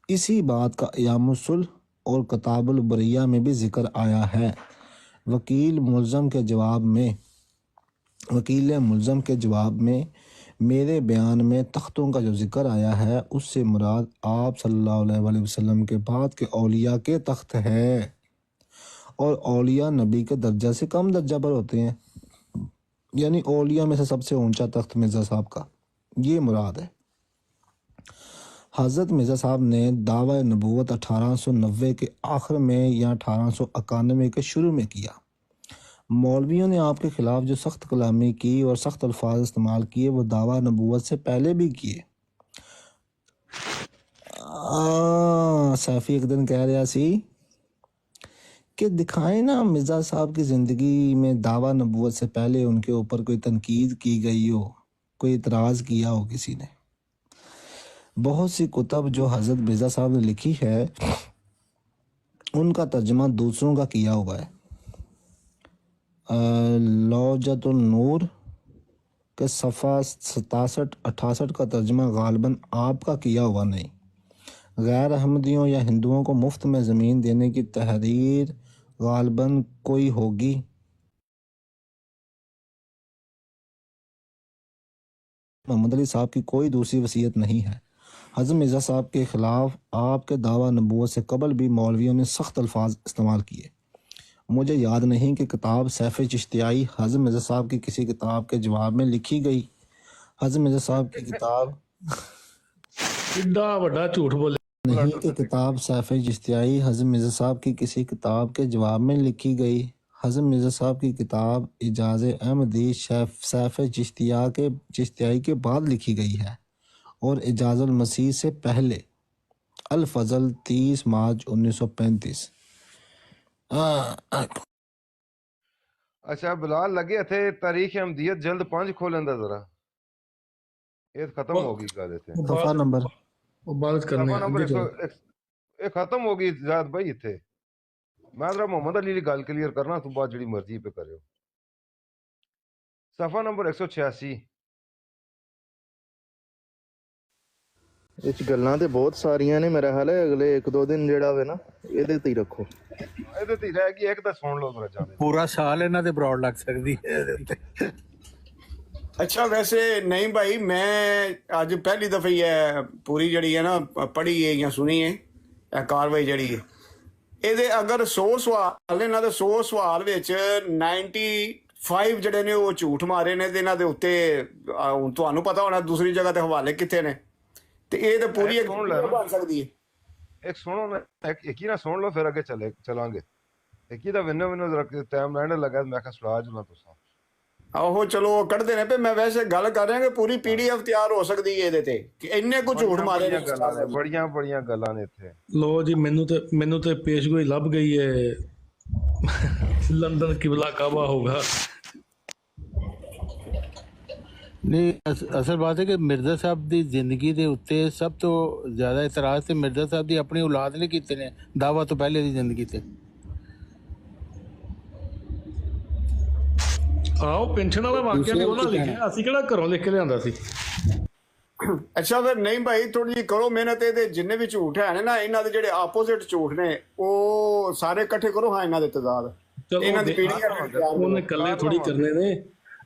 اسی بات کا ایام الصلح اور کتاب البریہ میں بھی ذکر آیا ہے۔ وکیل ملزم کے جواب میں میرے بیان میں تختوں کا جو ذکر آیا ہے اس سے مراد آپ صلی اللہ علیہ وسلم کے بعد کے اولیاء کے تخت ہے، اور اولیاء نبی کے درجہ سے کم درجہ پر ہوتے ہیں، یعنی اولیاء میں سے سب سے اونچا تخت مرزا صاحب کا، یہ مراد ہے۔ حضرت مرزا صاحب نے دعوی نبوت 1890 کے آخر میں یا 1891 کے شروع میں کیا۔ مولویوں نے آپ کے خلاف جو سخت کلامی کی اور سخت الفاظ استعمال کیے وہ دعوی نبوت سے پہلے بھی کیے۔ سیفی ایک دن کہہ رہا سی کہ دکھائیں نا مرزا صاحب کی زندگی میں دعوی نبوت سے پہلے ان کے اوپر کوئی تنقید کی گئی ہو، کوئی اعتراض کیا ہو کسی نے۔ بہت سی کتب جو حضرت مرزا صاحب نے لکھی ہے ان کا ترجمہ دوسروں کا کیا ہوا ہے۔ لوجت النور کے صفحہ 67-68 کا ترجمہ غالباً آپ کا کیا ہوا نہیں۔ غیر احمدیوں یا ہندوؤں کو مفت میں زمین دینے کی تحریر غالباً کوئی ہوگی۔ محمد علی صاحب کی کوئی دوسری وصیت نہیں ہے۔ حضرت مرزا صاحب کے خلاف آپ کے دعوی نبوت سے قبل بھی مولویوں نے سخت الفاظ استعمال کیے۔ مجھے یاد نہیں کہ کتاب سیف چشتیائی حضرت مرزا صاحب کی کسی کتاب کے جواب میں لکھی گئی۔ حضرت مرزا صاحب کی کتاب ایڈا بڑا جھوٹ بولے نہیں کہ کتاب سیف چشتیائی حضرت مرزا صاحب کی کسی کتاب کے جواب میں لکھی گئی۔ حضرت مرزا صاحب کی کتاب اعجاز احمدی سیف چشتیائی کے بعد لکھی گئی ہے، اور اعجاز المسیح سے پہلے۔ الفضل 30 مارچ 1935۔ اچھا بلال لگے تھے تاریخ احمدیت جلد 5 کھولیں دا ذرا، یہ ختم ہوگی گل اتنے صفحہ نمبر صفحہ نمبر 100 ختم ہوگی زیاد بھائی اتنے۔ میں ذرا محمد علی کی گل کلیئر کرنا تو بعد جڑی مرضی پہ کرو۔ صفحہ نمبر 186 ਇਹ 'ਚ ਗੱਲਾਂ ਤੇ ਬਹੁਤ ਸਾਰੀਆਂ ਨੇ, ਮੇਰਾ ਹਾਲ ਹੈ ਅਗਲੇ 1-2 ਦਿਨ ਜਿਹੜਾ ਵੇ ਨਾ ਇਹਦੇ ਤੇ ਹੀ ਰੱਖੋ। ਇਹਦੇ ਤੇ ਹੀ ਰਹਿ ਗਈ ਇੱਕ ਤਾਂ ਸੁਣ ਲਓ ਜਰਾ ਜਾਦੇ ਪੂਰਾ ਸਾਲ ਇਹਨਾਂ ਦੇ ਬਰੋਡ ਲੱਗ ਸਕਦੀ ਹੈ ਇਹਦੇ ਉੱਤੇ। ਅੱਛਾ ਵੈਸੇ ਨਹੀਂ ਭਾਈ, ਮੈਂ ਅੱਜ ਪਹਿਲੀ ਦਫਾ ਹੀ ਹੈ ਪੂਰੀ ਜਿਹੜੀ ਹੈ ਨਾ ਪੜ੍ਹੀ ਹੈ ਜਾਂ ਸੁਣੀ ਹੈ ਇਹ ਕਾਰਵਾਈ ਜਿਹੜੀ ਹੈ ਇਹਦੇ। ਅਗਰ 100 ਸਵਾਲ ਨੇ ਇਹਨਾਂ ਦੇ 100 ਸਵਾਲ ਵਿੱਚ 95 ਜਿਹੜੇ ਨੇ ਉਹ ਝੂਠ ਮਾਰੇ ਨੇ ਤੇ ਇਹਨਾਂ ਦੇ ਉੱਤੇ ਹੁਣ ਤੁਹਾਨੂੰ ਪਤਾ ਹੋਣਾ ਦੂਸਰੀ ਜਗ੍ਹਾ ਤੇ ਹਵਾਲੇ ਕਿੱਥੇ ਨੇ, ਤੇ ਇਹ ਤਾਂ ਪੂਰੀ ਇੱਕ ਬਣ ਸਕਦੀ ਹੈ। ਇੱਕ ਸੁਣੋ ਨਾ, ਇੱਕ ਹੀ ਨਾ ਸੁਣ ਲਓ ਫਿਰ ਅੱਗੇ ਚਲਾਂਗੇ। ਇੱਕ ਹੀ ਤਾਂ ਵਿਨੋ ਟਾਈਮ ਲੈਣ ਲੱਗਾ, ਮੈਂ ਕਿਹਾ ਸੁਣਾ ਜੁਨਾ ਤੁਸੀਂ। ਆਹੋ ਚਲੋ ਕੱਢਦੇ ਨੇ, ਮੈਂ ਵੈਸੇ ਗੱਲ ਕਰ ਰਿਹਾ ਕਿ ਪੂਰੀ PDF ਤਿਆਰ ਹੋ ਸਕਦੀ ਹੈ ਇਹਦੇ ਤੇ ਕਿ ਇੰਨੇ ਕੁ ਝੂਠ ਮਾਰੇ ਨੇ। ਬੜੀਆਂ ਗੱਲਾਂ ਨੇ ਇੱਥੇ। ਲੋ ਜੀ, ਮੈਨੂੰ ਤੇ ਪੇਸ਼ਗੋਈ ਲੱਭ ਗਈ ਹੈ। ਲੰਦਨ ਕਿਬਲਾ ਕਾਬਾ ਹੋਗਾ। ਨਹੀਂ, ਅਸਲ ਬਾਤ ਹੈ ਕਿ ਮਿਰਜ਼ਾ ਸਾਹਿਬ ਦੀ ਜ਼ਿੰਦਗੀ ਦੇ ਉੱਤੇ ਸਭ ਤੋਂ ਜ਼ਿਆਦਾ ਇਤਰਾਜ਼ ਤੇ ਮਿਰਜ਼ਾ ਸਾਹਿਬ ਦੀ ਆਪਣੀ ਔਲਾਦ ਨੇ ਕੀਤੇ ਨੇ ਦਾਵਾ ਤੋਂ ਪਹਿਲੇ ਦੀ ਜ਼ਿੰਦਗੀ ਤੇ। ਆਓ ਪੈਨਸ਼ਨ ਵਾਲਾ ਵਾਕਿਆ ਨਹੀਂ ਉਹਨਾਂ ਲਿਖਿਆ, ਅਸੀਂ ਕਿਹੜਾ ਘਰੋਂ ਲਿਖ ਕੇ ਲਿਆਂਦਾ ਸੀ। ਅੱਛਾ ਫਿਰ ਨਹੀਂ ਭਾਈ, ਥੋੜੀ ਜਿਹੀ ਕਰੋ ਮਿਹਨਤ। ਇਹਦੇ ਜਿੰਨੇ ਵੀ ਝੂਠ ਹੈ ਨਾ ਇਹਨਾਂ ਦੇ ਜਿਹੜੇ ਆਪੋਜ਼ਿਟ ਝੂਠ ਨੇ ਉਹ ਸਾਰੇ ਇਕੱਠੇ ਕਰੋ। ਹਾਂ ਇਹਨਾਂ ਦੇ ਤਜ਼ਾਦ ਇਹਨਾਂ ਦੀ PDF ਉਹਨੇ ਇਕੱਲੇ ਥੋੜੀ ਕਰਨੇ ਨੇ।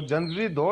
2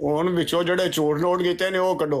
ਹੁਣ ਵਿੱਚੋਂ ਜਿਹੜੇ ਝੂਠ ਨੋਟ ਕੀਤੇ ਨੇ ਉਹ ਕੱਢੋ।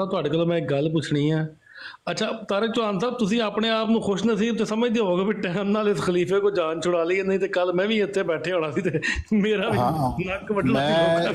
ਤੁਹਾਡੇ ਕੋਲੋਂ ਮੈਂ ਇੱਕ ਗੱਲ ਪੁੱਛਣੀ ਹੈ। ਅੱਛਾ ਤਾਰਕ ਚੌਹਾਨ ਸਾਹਿਬ, ਤੁਸੀਂ ਆਪਣੇ ਆਪ ਨੂੰ ਖੁਸ਼ ਨਸੀਬ ਤੇ ਸਮਝਦੇ ਹੋਗੇ ਵੀ ਟਾਈਮ ਨਾਲ ਇਸ ਖਲੀਫੇ ਕੋ ਜਾਨ ਛੁਡਾ ਲਈ, ਨਹੀਂ ਤੇ ਕੱਲ ਮੈਂ ਵੀ ਇੱਥੇ ਬੈਠੇ ਹੋਣਾ ਸੀ ਤੇ ਮੇਰਾ ਵੀ ਨੱਕ ਵੱਢਣਾ ਸੀ।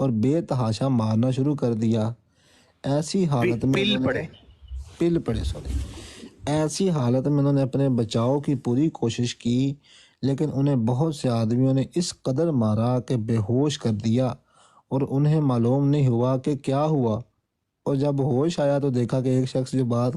اور بے تحاشا مارنا شروع کر دیا۔ ایسی حالت میں ایسی حالت میں انہوں نے اپنے بچاؤ کی پوری کوشش کی، لیکن انہیں بہت سے آدمیوں نے اس قدر مارا کہ بے ہوش کر دیا اور انہیں معلوم نہیں ہوا کہ کیا ہوا، اور جب ہوش آیا تو دیکھا کہ ایک شخص جو بات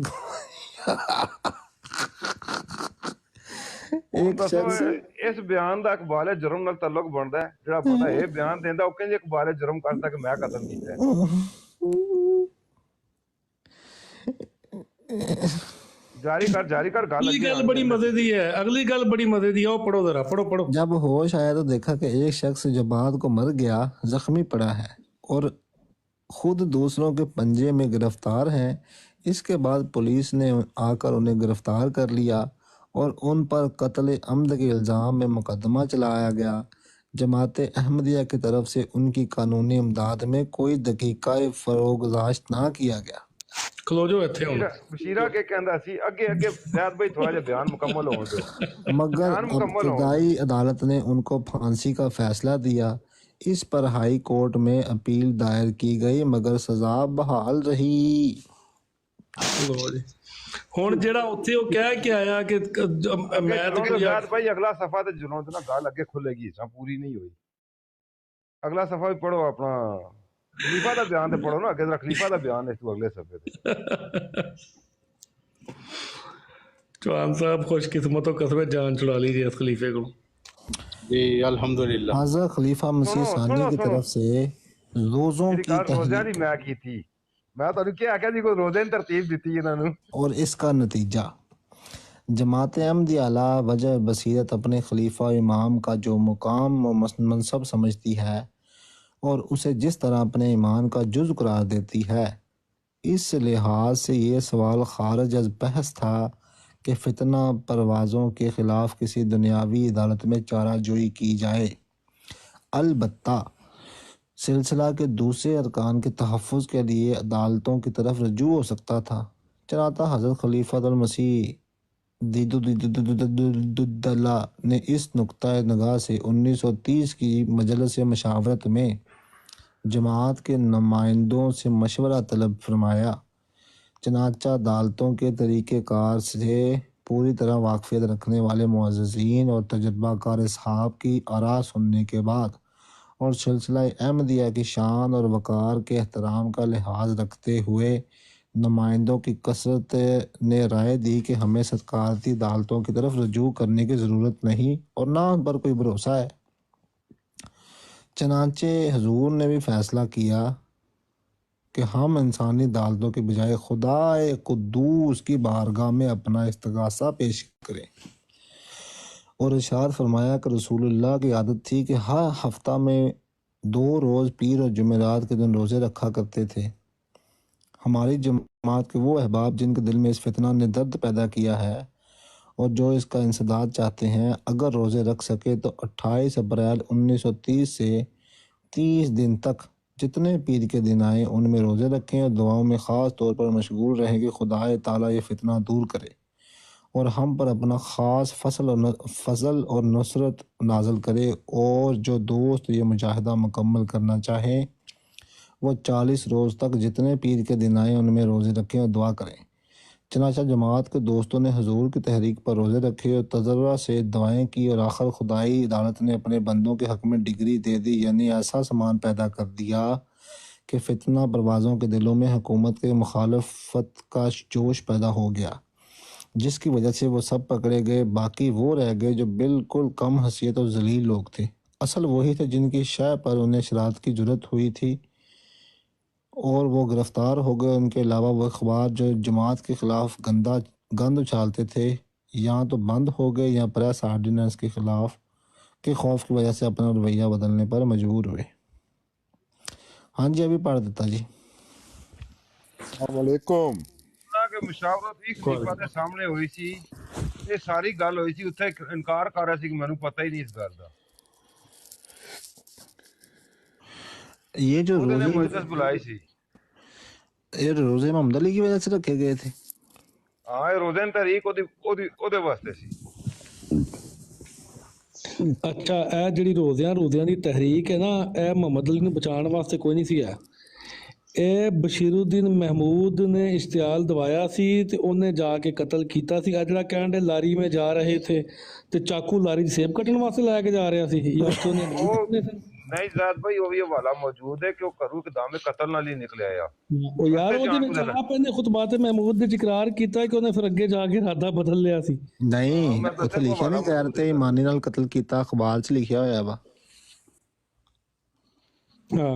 ایک شخص اس بیان دا اقبال جرم نال تعلق بندا ہے، جڑا بندہ یہ بیان دیندا او کہندے اقبال جرم کردا کہ میں قتل کیتا ہے۔ جاری کر گل اگلی گل بڑی مزے دی ہے، اگلی گل بڑی مزے دی ہے، وہ پڑھو ذرا، پڑھو۔ جب ہوش آیا تو دیکھا کہ ایک شخص جو بعد کو مر گیا زخمی پڑا ہے اور خود دوسروں کے پنجے میں گرفتار ہیں۔ اس کے بعد پولیس نے آ کر انہیں گرفتار کر لیا اور ان پر قتل عمد کے الزام میں مقدمہ چلایا گیا۔ جماعت احمدیہ کی طرف سے ان کی قانونی امداد میں کوئی دقیقہ فروگزاشت نہ کیا گیا۔ کھلو جو ایتھے ہوں بشیرہ کے کہندا سی اگے زیاد بھائی تھوڑا جہا بیان مکمل ہو دو، مگر ابتدائی عدالت نے ان کو پھانسی کا فیصلہ دیا۔ اس پر ہائی کورٹ میں اپیل دائر کی گئی مگر سزا بحال رہی۔ ہن جڑا اوتھے او کہہ کے آیا کہ میں تے زیاد بھائی اگلا صفحہ تے جنوں تے گل اگے کھلے گی، سا پوری نہیں ہوئی۔ اگلا صفحہ بھی پڑھو، اپنا خلیفہ دا بیان تے پڑھو نا، اگے خلیفہ دا بیان اس تو اگلے صفحے تے۔ چوہان صاحب خوش قسمت و قسمت جان چھڑا لی جی اس خلیفے کو۔ جی الحمدللہ۔ حضرت خلیفہ مسیح ثانی کی طرف سے روزوں کی روزیاں دی میں کی تھی، میں تو کیا کہ کوئی روزے ترتیب دیتی انہوں نے، اور اس کا نتیجہ جماعت احمدیہ اعلیٰ وجہ بصیرت اپنے خلیفہ و امام کا جو مقام و منصب سمجھتی ہے اور اسے جس طرح اپنے ایمان کا جز قرار دیتی ہے، اس لحاظ سے یہ سوال خارج از بحث تھا کہ فتنہ پروازوں کے خلاف کسی دنیاوی عدالت میں چارہ جوئی کی جائے۔ البتہ سلسلہ کے دوسرے ارکان کے تحفظ کے لیے عدالتوں کی طرف رجوع ہو سکتا تھا۔ چنانچہ حضرت خلیفہ المسیح نے اس نقطۂ نگاہ سے 1930 کی مجلس مشاورت میں جماعت کے نمائندوں سے مشورہ طلب فرمایا۔ چنانچہ عدالتوں کے طریقہ کار سے پوری طرح واقفیت رکھنے والے معززین اور تجربہ کار اصحاب کی آراء سننے کے بعد اور سلسلہ احمدیہ کی شان اور وقار کے احترام کا لحاظ رکھتے ہوئے نمائندوں کی کثرت نے رائے دی کہ ہمیں صدقاتی عدالتوں کی طرف رجوع کرنے کی ضرورت نہیں اور نہ ان پر کوئی بھروسہ ہے۔ چنانچہ حضور نے بھی فیصلہ کیا کہ ہم انسانی عدالتوں کے بجائے خدائے قدوس کی بارگاہ میں اپنا استغاثہ پیش کریں، اور ارشاد فرمایا کہ رسول اللہ کی عادت تھی کہ ہر ہفتہ میں 2 روز پیر اور جمعرات کے دن روزے رکھا کرتے تھے۔ ہماری جماعت کے وہ احباب جن کے دل میں اس فتنہ نے درد پیدا کیا ہے اور جو اس کا انسداد چاہتے ہیں، اگر روزے رکھ سکے تو 28 اپریل 1930 سے 30 دن تک جتنے پیر کے دن آئیں ان میں روزے رکھیں اور دعاؤں میں خاص طور پر مشغول رہیں کہ خدائے تعالیٰ یہ فتنہ دور کرے اور ہم پر اپنا خاص فضل اور نصرت نازل کرے، اور جو دوست یہ مجاہدہ مکمل کرنا چاہیں وہ 40 روز تک جتنے پیر کے دن آئیں ان میں روزے رکھیں اور دعا کریں۔ چنانچہ جماعت کے دوستوں نے حضور کی تحریک پر روزے رکھے اور تضرع سے دعائیں کی، اور آخر خدائی عدالت نے اپنے بندوں کے حق میں ڈگری دے دی، یعنی ایسا سامان پیدا کر دیا کہ فتنہ پروازوں کے دلوں میں حکومت کے مخالفت کا جوش پیدا ہو گیا، جس کی وجہ سے وہ سب پکڑے گئے، باقی وہ رہ گئے جو بالکل کم حیثیت اور ذلیل لوگ تھے۔ اصل وہی تھے جن کی شے پر انہیں شرارت کی جرت ہوئی تھی اور وہ گرفتار ہو گئے۔ ان کے علاوہ وہ اخبار جو جماعت کے خلاف گند اچھالتے تھے یا تو بند ہو گئے یا پریس آرڈیننس کے خوف کی وجہ سے اپنا رویہ بدلنے پر مجبور ہوئے۔ ہاں جی، ابھی پڑھ دیتا جی۔ السلام علیکم۔ کہ مشاورت بھی خلیفہ کے سامنے ہوئی سی، یہ ساری گل ہوئی سی، اتنے انکار کر رہا سی کہ مینوں پتہ ہی نہیں اس گل دا۔ یہ جو روزے مجلس بلائی سی، یہ روزے محمد علی کی وجہ سے رکھے گئے تھے۔ ہاں، یہ روزے تحریک او دے واسطے سی۔ ਅੱਛਾ, ਇਹ ਜਿਹੜੀ ਰੋਜ਼ਿਆਂ ਦੀ ਤਹਿਰੀਕ ਹੈ ਨਾ, ਇਹ ਮੁਹੰਮਦ ਅਲੀ ਨੂੰ ਬਚਾਉਣ ਵਾਸਤੇ ਕੋਈ ਨਹੀਂ ਸੀ ਆ। ਇਹ ਬਸ਼ੀਰੁੱਦੀਨ ਮਹਿਮੂਦ ਨੇ ਇਸ਼ਤਿਆਲ ਦਵਾਇਆ ਸੀ ਤੇ ਉਹਨੇ ਜਾ ਕੇ ਕਤਲ ਕੀਤਾ ਸੀ। ਆ ਜਿਹੜਾ ਕਹਿਣ ਦੇ ਲਾਰੀ ਮੇ ਜਾ ਰਹੇ ਥੇ ਤੇ ਚਾਕੂ ਲਾਰੀ 'ਚ ਸੇਬ ਕੱਟਣ ਵਾਸਤੇ ਲੈ ਕੇ ਜਾ ਰਿਹਾ ਸੀ ਜਾਂ ਉੱਥੇ ਉਹਨੇ ਨਹੀਂ ਕੱਟਣੇ ਸਨ? ਨਹੀਂ ਜ਼ਾਦ ਭਾਈ ਉਹ ਵੀ ਹਵਾਲਾ ਮੌਜੂਦ ਹੈ ਕਿ ਉਹ ਘਰੋਂ ਇੱਕਦਮ ਕਤਲ ਨਾਲ ਹੀ ਨਿਕਲਿਆ ਆ। ਉਹ ਯਾਰ ਉਹਦੇ ਵਿੱਚ ਆਪ ਇਹਨੇ ਖੁਤਬਾਤ ਮਹਿਮੂਦ ਦੇ ਇਕਰਾਰ ਕੀਤਾ ਕਿ ਉਹਨੇ ਫਿਰ ਅੱਗੇ ਜਾ ਕੇ ਇਰਾਦਾ ਬਦਲ ਲਿਆ ਸੀ। ਨਹੀਂ, ਉੱਥੇ ਲਿਖਿਆ ਨਹੀਂ ਤੈਰ ਤੇ ਇਮਾਨੀ ਨਾਲ ਕਤਲ ਕੀਤਾ, ਅਖਬਾਰ 'ਚ ਲਿਖਿਆ ਹੋਇਆ ਵਾ। ਹਾਂ,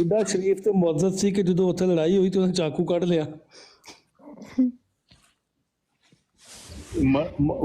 ਇੱਡਾ ਸ਼ਰੀਫ ਤੇ ਮੁਅੱਜ਼ਜ਼ ਸੀ ਕਿ ਜਦੋਂ ਉੱਥੇ ਲੜਾਈ ਹੋਈ ਤੇ ਉਹਨੇ ਚਾਕੂ ਕੱਢ ਲਿਆ।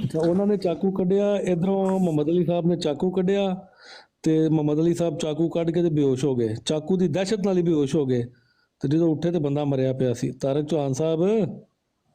ਅੱਛਾ, ਉਹਨਾਂ ਨੇ ਚਾਕੂ ਕੱਢਿਆ ਇਧਰੋਂ, ਮੁਹੰਮਦ ਅਲੀ ਸਾਹਿਬ ਨੇ ਚਾਕੂ ਕੱਢਿਆ ਤੇ ਮੁਹੰਮਦ ਅਲੀ ਸਾਹਿਬ ਚਾਕੂ ਕੱਢ ਕੇ ਤੇ ਬੇਹੋਸ਼ ਹੋ ਗਏ। ਚਾਕੂ ਦੀ ਦਹਿਸ਼ਤ ਨਾਲ ਹੀ ਬੇਹੋਸ਼ ਹੋ ਗਏ ਤੇ ਜਦੋਂ ਉੱਠੇ ਤੇ ਬੰਦਾ ਮਰਿਆ ਪਿਆ ਸੀ। ਤਾਰਕ ਚੌਹਾਨ ਸਾਹਿਬ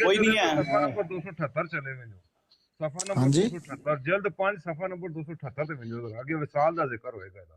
ਕੋਈ ਨਹੀਂ ਹੈ। ਸਫਾ ਨੰਬਰ 278 ਚਲੇ ਮੈਨੂੰ, ਸਫਾ ਨੰਬਰ 278 ਜਲਦ 5 ਸਫਾ ਨੰਬਰ 278 ਤੇ ਮੈਨੂੰ ਅੱਗੇ ਵਿਸਾਲ ਦਾ ਜ਼ਿਕਰ ਹੋਏਗਾ ਇਹਦਾ।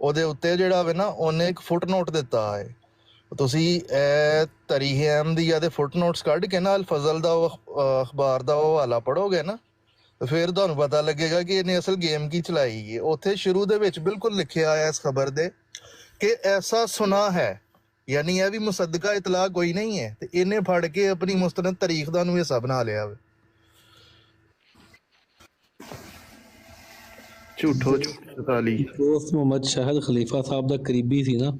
ਉਹਦੇ ਉੱਤੇ ਜਿਹੜਾ ਵੇ ਨਾ ਉਹਨੇ ਇੱਕ ਫੁੱਟ ਨੋਟ ਦਿੱਤਾ ਹੈ। ਤੁਸੀਂ ਇਹ ਤਾਰੀਖ ਅਹਿਮਦੀਆ ਦੇ ਫੁੱਟ ਨੋਟਸ ਕੱਢ ਕੇ ਨਾ ਅਲ-ਫਜ਼ਲ ਦਾ ਅਖਬਾਰ ਦਾ ਉਹ ਹਵਾਲਾ ਪੜੋਗੇ ਨਾ ਤੇ ਫਿਰ ਤੁਹਾਨੂੰ ਪਤਾ ਲੱਗੇਗਾ ਕਿ ਇਹਨੇ ਅਸਲ ਗੇਮ ਕੀ ਚਲਾਈ ਹੈ। ਉੱਥੇ ਸ਼ੁਰੂ ਦੇ ਵਿੱਚ ਬਿਲਕੁਲ ਲਿਖਿਆ ਆਇਆ ਇਸ ਖਬਰ ਦੇ ਕਿ ਐਸਾ ਸੁਨਾ ਹੈ, ਯਾਨੀ ਇਹ ਵੀ ਮੁਸੱਦਕਾ ਇਤਲਾਹ ਕੋਈ ਨਹੀਂ ਹੈ ਤੇ ਇਹਨੇ ਫੜ ਕੇ ਆਪਣੀ ਮੁਸਤਨਦ ਤਾਰੀਖ ਦਾ ਨੂੰ ਹਿੱਸਾ ਬਣਾ ਲਿਆ ਵੇ। ਝੂਠੋ ਤਾਲੀ ਦੋਸਤ ਮੁਹੰਮਦ ਸ਼ਾਹਿਦ ਖਲੀਫਾ ਸਾਹਿਬ ਦਾ ਕਰੀਬੀ ਸੀ ਨਾ।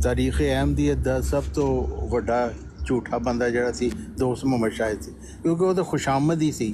ਤਾਰੀਖ ਅਹਿਮਦੀਅਤ ਦਾ ਸਭ ਤੋਂ ਵੱਡਾ ਝੂਠਾ ਬੰਦਾ ਜਿਹੜਾ ਸੀ ਦੋਸਤ ਮੁਹੰਮਦ ਸ਼ਾਹਿਦ ਸੀ, ਕਿਉਂਕਿ ਉਹ ਤਾਂ ਖੁਸ਼ਾਮਦ ਹੀ ਸੀ,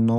9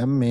MA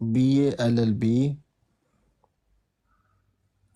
BA LLB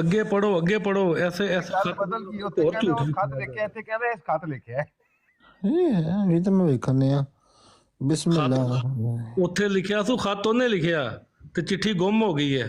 ਅੱਗੇ ਪੜੋ ਐਸੇ ਬਦਲ ਕੀ ਉੱਥੇ ਕਹਿੰਦੇ ਉਹ ਖਤ ਲਿਖਿਆ, ਇੱਥੇ ਕਹਿੰਦੇ ਇਸ ਖਤ ਲਿਖਿਆ ਇਹ ਤਾਂ ਮੈਂ ਵੇਖਣੇ ਆ। ਬਿਸਮਿਲ੍ਲਾ। ਉੱਥੇ ਲਿਖਿਆ ਸੀ ਖਤ ਉਹਨੇ ਲਿਖਿਆ ਤੇ ਚਿੱਠੀ ਗੁੰਮ ਹੋ ਗਈ ਹੈ।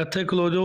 ਇੱਥੇ ਖਲੋ ਜੋ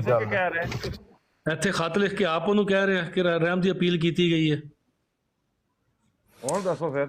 ਅਸੀਂ ਕੀ ਕਹਿ ਰਹੇ ਇੱਥੇ ਖਤ ਲਿਖ ਕੇ ਆਪ ਉਹਨੂੰ ਕਹਿ ਰਿਹਾ ਕਿ ਰਹਿਮ ਦੀ ਅਪੀਲ ਕੀਤੀ ਗਈ ਹੈ। ਹੁਣ ਦੱਸੋ ਫਿਰ।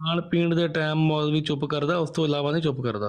ਖਾਣ ਪੀਣ ਦੇ ਟਾਈਮ ਮੌਲਵੀ ਚੁੱਪ ਕਰਦਾ, ਉਸ ਤੋਂ ਇਲਾਵਾ ਨਹੀਂ ਚੁੱਪ ਕਰਦਾ।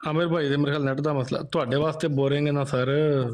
ਆਮਿਰ ਭਾਈ ਦੇ ਮੇਰੇ ਖਿਆਲ ਨੈਟ ਦਾ ਮਸਲਾ, ਤੁਹਾਡੇ ਵਾਸਤੇ ਬੋਰਿੰਗ ਹੈ ਨਾ ਸਰ।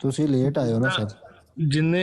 ਤੁਸੀਂ ਲੇਟ ਆਏ ਹੋ ਨਾ ਸਰ। ਜਿੰਨੇ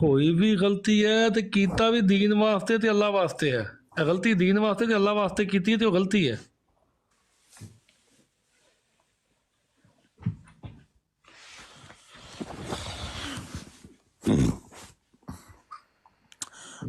ਹੋਈ ਵੀ ਗਲਤੀ ਹੈ ਤੇ ਕੀਤਾ ਵੀ ਦੀਨ ਵਾਸਤੇ ਤੇ ਅੱਲਾ ਵਾਸਤੇ ਹੈ। ਇਹ ਗਲਤੀ ਦੀਨ ਵਾਸਤੇ ਤੇ ਅੱਲਾ ਵਾਸਤੇ ਕੀਤੀ ਤੇ ਉਹ ਗਲਤੀ ਹੈ।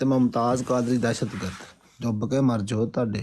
ਤੇ ਮੁਮਤਾਜ਼ ਕਾਦਰੀ ਦਹਿਸ਼ਤਗਰਦ ਡੁੱਬ ਕੇ ਮਰ ਜਾਓ ਤੁਹਾਡੇ।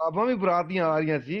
ਆਪਾਂ ਵੀ ਬਰਾਤੀਆਂ ਆ ਰਹੀਆਂ ਸੀ।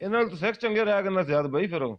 ਇਹਨਾਂ ਨਾਲ ਤਾਂ ਸਿੱਖ ਚੰਗੇ ਰਹਿ ਕਰਨਾ ਜ਼ਿਆਦ ਬਈ ਫਿਰ ਉਹ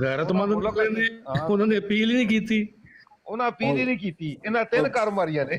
ਗੈਰਤਮੰਦ ਨੇ ਉਹਨਾਂ ਨੇ ਅਪੀਲ ਹੀ ਨਹੀਂ ਕੀਤੀ। ਉਹਨਾਂ ਅਪੀਲ ਹੀ ਨਹੀਂ ਕੀਤੀ, ਇਹਨਾਂ 3 ਕਰ ਮਾਰੀਆਂ ਨੇ।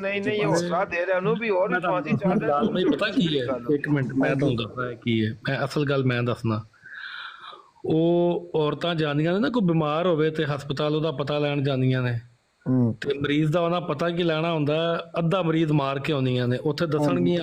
ਨਹੀਂ ਨਹੀਂ ਇਹ ਹੌਸਲਾ ਦੇ ਰਿਹਾ ਉਹਨੂੰ ਵੀ ਹੋਰ ਫਾਂਸੀ ਚੜ੍ਹ ਰਿਹਾ। ਭਾਈ ਪਤਾ ਕੀ ਹੈ, ਇੱਕ ਮਿੰਟ ਮੈਂ ਤੁਹਾਨੂੰ ਦੱਸਦਾ ਕੀ ਹੈ, ਮੈਂ ਅਸਲ ਗੱਲ ਮੈਂ ਦੱਸਣਾ। ਉਹ ਔਰਤਾਂ ਜਾਂਦੀਆਂ ਨੇ ਨਾ, ਕੋਈ ਬਿਮਾਰ ਹੋਵੇ ਤੇ ਹਸਪਤਾਲ ਉਹਦਾ ਪਤਾ ਲੈਣ ਜਾਂਦੀਆਂ ਨੇ ਤੇ ਮਰੀਜ਼ ਦਾ ਉਹਨਾਂ ਪਤਾ ਕੀ ਲੈਣਾ ਹੁੰਦਾ, ਅੱਧਾ ਮਰੀਜ਼ ਮਾਰ ਕੇ ਆਉਂਦੀਆਂ ਨੇ, ਉੱਥੇ ਦੱਸਣਗੀਆਂ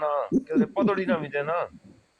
ਨਾ, ਕਿਸੇ ਪਦੜੀ ਨਾ ਵਿਜੇ ਨਾ,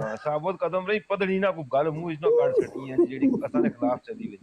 ਹਾਂ ਸਾਬਤ ਕਦਮ ਰਹੀ ਪਦੜੀ ਨਾ ਕੋਈ ਗੱਲ ਮੂੰਹ ਇਸ ਨਾਲ ਕੱਢ ਛੱਡੀ ਹੈ ਜਿਹੜੀ ਅਸਾਂ ਦੇ ਖਿਲਾਫ ਚੱਲੀ ਵਿੱਚ।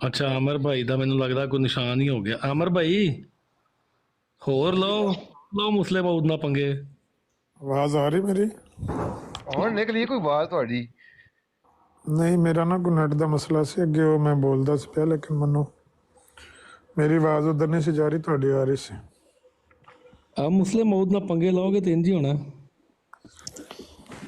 ਅੱਛਾ ਅਮਰ ਭਾਈ ਦਾ ਮੈਨੂੰ ਲੱਗਦਾ ਕੋਈ ਨਿਸ਼ਾਨ ਹੀ ਹੋ ਗਿਆ। ਅਮਰ ਭਾਈ ਹੋਰ ਲਓ ਮੁਸਲੇ ਮੌਦ ਨਾ ਪੰਗੇ। ਆਵਾਜ਼ ਆ ਰਹੀ ਮੇਰੀ? ਹੁਣ ਨਿਕਲੀ ਕੋਈ ਆਵਾਜ਼ ਤੁਹਾਡੀ? ਨਹੀਂ, ਮੇਰਾ ਨਾ ਕੋਈ ਨੈਟ ਦਾ ਮਸਲਾ ਸੀ, ਅੱਗੇ ਉਹ ਮੈਂ ਬੋਲਦਾ ਸੀ ਪਿਆ, ਲੇਕਿਨ ਮੈਨੂੰ ਮੇਰੀ ਆਵਾਜ਼ ਉਧਰ ਨਹੀਂ ਸੀ ਜਾ ਰਹੀ, ਤੁਹਾਡੀ ਆ ਰਹੀ ਸੀ। ਆ ਮੁਸਲੇ ਮੌਦ ਨਾਲ ਪੰਗੇ ਲਾਓਗੇ ਤੇ ਇੰਜ ਹੀ ਹੋਣਾ।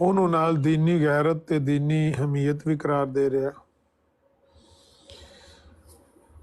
ਉਹਨੂੰ ਨਾਲ ਦੀਨੀ ਗੈਰਤ ਤੇ ਦੀਨੀ ਹਮੀਅਤ ਵੀ ਕਰਾਰ ਦੇ ਰਿਹਾ।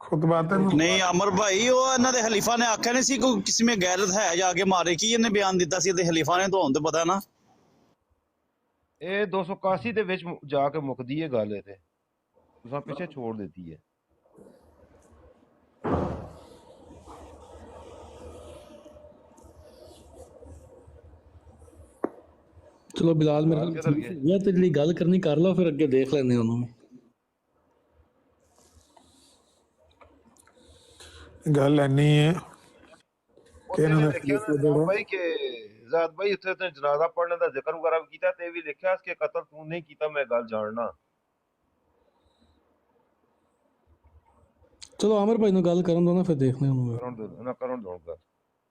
ਖੁਤਬਾਤਾਂ ਨਹੀਂ ਅਮਰ ਭਾਈ ਉਹ ਇਹਨਾਂ ਦੇ ਖਲੀਫਾ ਨੇ ਆਖਿਆ ਨਹੀਂ ਸੀ ਕੋਈ ਕਿਸੇ ਮੇ ਗੈਰਤ ਹੈ ਜਾ ਕੇ ਮਾਰੇ ਕੀ ਇਹਨੇ ਬਿਆਨ ਦਿੱਤਾ ਸੀ ਤੇ ਖਲੀਫਾ ਨੇ ਤੁਹਾਨੂੰ ਤੇ ਪਤਾ ਨਾ ਇਹ 281 ਦੇ ਵਿੱਚ ਜਾ ਕੇ ਮੁੱਕਦੀ ਹੈ ਗੱਲ ਇਹ ਤੇ ਤੁਸੀਂ ਪਿੱਛੇ ਛੋੜ ਦਿੱਤੀ ਹੈ। ਚਲੋ ਬਿਲਾਲ ਮੇਰੇ ਨਾਲ ਇਹ ਤੇ ਜਿਹੜੀ ਗੱਲ ਕਰਨੀ ਕਰ ਲਓ ਫਿਰ ਅੱਗੇ ਦੇਖ ਲੈਂਦੇ ਹਾਂ ਉਹਨੂੰ। ਗੱਲ ਐਨੀ ਹੈ ਕਿ ਇਹਨਾਂ ਦਾ ਭਾਈ ਕਿ ਜ਼ਾਦ ਭਾਈ ਉੱਥੇ ਤੇ ਜਨਾਜ਼ਾ ਪੜ੍ਹਨ ਦਾ ਜ਼ਿਕਰ ਵਗੈਰਾ ਵੀ ਕੀਤਾ ਤੇ ਵੀ ਲਿਖਿਆ ਕਿ ਕਤਲ ਤੂੰ ਨਹੀਂ ਕੀਤਾ ਮੈਂ ਗੱਲ ਜਾਣਨਾ। ਚਲੋ ਆਮਰ ਭਾਈ ਨੂੰ ਗੱਲ ਕਰਨ ਦੋ ਨਾ ਫਿਰ ਦੇਖਦੇ ਹਾਂ ਉਹਨੂੰ। ਕਰਨ ਦੋ ਗੱਲ।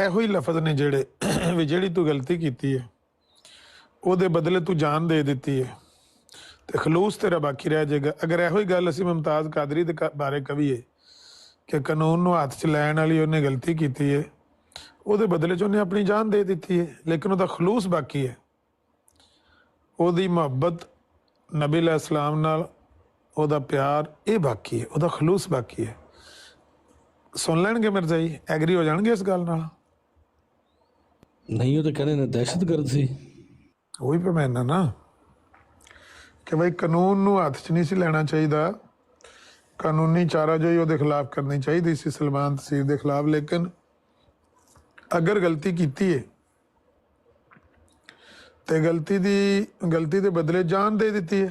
ਇਹੋ ਹੀ ਲਫ਼ਜ਼ ਨੇ ਜਿਹੜੇ ਵੀ ਜਿਹੜੀ ਤੂੰ ਗਲਤੀ ਕੀਤੀ ਹੈ ਉਹਦੇ ਬਦਲੇ ਤੂੰ ਜਾਨ ਦੇ ਦਿੱਤੀ ਹੈ ਤੇ ਖਲੂਸ ਤੇਰਾ ਬਾਕੀ ਰਹਿ ਜਾਏਗਾ। ਅਗਰ ਇਹੋ ਹੀ ਗੱਲ ਅਸੀਂ ਮੁਮਤਾਜ਼ ਕਾਦਰੀ ਦੇ ਬਾਰੇ ਕਹੀਏ ਕਿ ਕਾਨੂੰਨ ਨੂੰ ਹੱਥ 'ਚ ਲੈਣ ਵਾਲੀ ਉਹਨੇ ਗਲਤੀ ਕੀਤੀ ਹੈ ਉਹਦੇ ਬਦਲੇ 'ਚ ਉਹਨੇ ਆਪਣੀ ਜਾਨ ਦੇ ਦਿੱਤੀ ਹੈ ਲੇਕਿਨ ਉਹਦਾ ਖਲੂਸ ਬਾਕੀ ਹੈ। ਉਹਦੀ ਮੁਹੱਬਤ ਨਬੀ ਅਲੈਹ ਸਲਾਮ ਨਾਲ ਉਹਦਾ ਪਿਆਰ ਇਹ ਬਾਕੀ ਹੈ ਉਹਦਾ ਖਲੂਸ ਬਾਕੀ ਹੈ। ਸੁਣ ਲੈਣਗੇ ਮਿਰਜ਼ਾਈ ਐਗਰੀ ਹੋ ਜਾਣਗੇ ਇਸ ਗੱਲ ਨਾਲ। ਨਹੀਂ ਉਹ ਤਾਂ ਕਹਿੰਦੇ ਨੇ ਦਹਿਸ਼ਤਗਰਦ ਸੀ। ਉਹੀ ਪੇ ਮੈਂ ਨਾ ਕਿ ਬਈ ਕਾਨੂੰਨ ਨੂੰ ਹੱਥ 'ਚ ਨਹੀਂ ਸੀ ਲੈਣਾ ਚਾਹੀਦਾ। ਕਾਨੂੰਨੀ ਚਾਰਾਜੋਈ ਉਹਦੇ ਖਿਲਾਫ ਕਰਨੀ ਚਾਹੀਦੀ ਸੀ ਸਲਮਾਨ ਤਸੀਰ ਦੇ ਖਿਲਾਫ। ਲੇਕਿਨ ਅਗਰ ਗਲਤੀ ਕੀਤੀ ਹੈ ਤੇ ਗਲਤੀ ਦੇ ਬਦਲੇ ਜਾਨ ਦੇ ਦਿੱਤੀ ਹੈ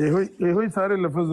ਇਹੋ ਹੀ ਸਾਰੇ ਲਫ਼ਜ਼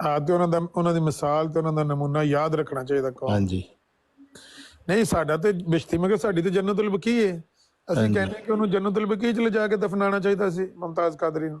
ਹਾਂ ਤੇ ਉਹਨਾਂ ਦੀ ਮਿਸਾਲ ਤੇ ਉਹਨਾਂ ਦਾ ਨਮੂਨਾ ਯਾਦ ਰੱਖਣਾ ਚਾਹੀਦਾ ਕੌਮ। ਹਾਂਜੀ ਨਹੀਂ ਸਾਡਾ ਤੇ ਬਿਸ਼ਤੀ ਮਗਰ ਸਾਡੀ ਤੇ ਜੰਨਤੁਲ ਬਕੀ ਹੈ। ਅਸੀਂ ਕਹਿੰਦੇ ਕਿ ਉਹਨੂੰ ਜੰਨਤੁਲ ਬਕੀ ਚ ਲਿਜਾ ਕੇ ਦਫਨਾਉਣਾ ਚਾਹੀਦਾ ਸੀ ਮੁਮਤਾਜ਼ ਕਾਦਰੀ ਨੂੰ।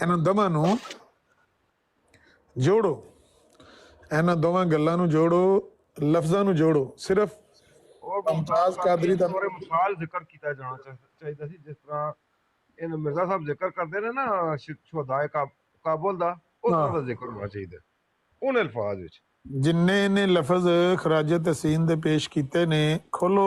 ਇਹਨਾਂ ਦੋਵਾਂ ਨੂੰ ਜੋੜੋ ਇਹਨਾਂ ਦੋਵਾਂ ਗੱਲਾਂ ਨੂੰ ਜੋੜੋ ਲਫ਼ਜ਼ਾਂ ਨੂੰ ਜੋੜੋ। ਸਿਰਫ ਮੁਮਤਾਜ਼ ਕਾਦਰੀ ਦਾ ਮਿਸਾਲ ਜ਼ਿਕਰ ਕੀਤਾ ਜਾਣਾ ਚਾਹੀਦਾ ਸੀ ਜਿਸ ਤਰ੍ਹਾਂ ਇਹ ਮਿਰਜ਼ਾ ਸਾਹਿਬ ਜ਼ਿਕਰ ਕਰਦੇ ਨੇ ਨਾ ਸ਼ੁਹਦਾਏ ਕਾਬੁਲ ਦਾ ਉਸ ਤਰ੍ਹਾਂ ਦਾ ਜ਼ਿਕਰ ਹੋਣਾ ਚਾਹੀਦਾ ਉਹਨਾਂ ਅਲਫਾਜ਼ ਵਿੱਚ। ਜਿੰਨੇ ਨੇ ਲਫ਼ਜ਼ ਖਰਾਜ ਤਸੀਨ ਦੇ ਪੇਸ਼ ਕੀਤੇ ਨੇ ਖੋਲੋ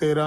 13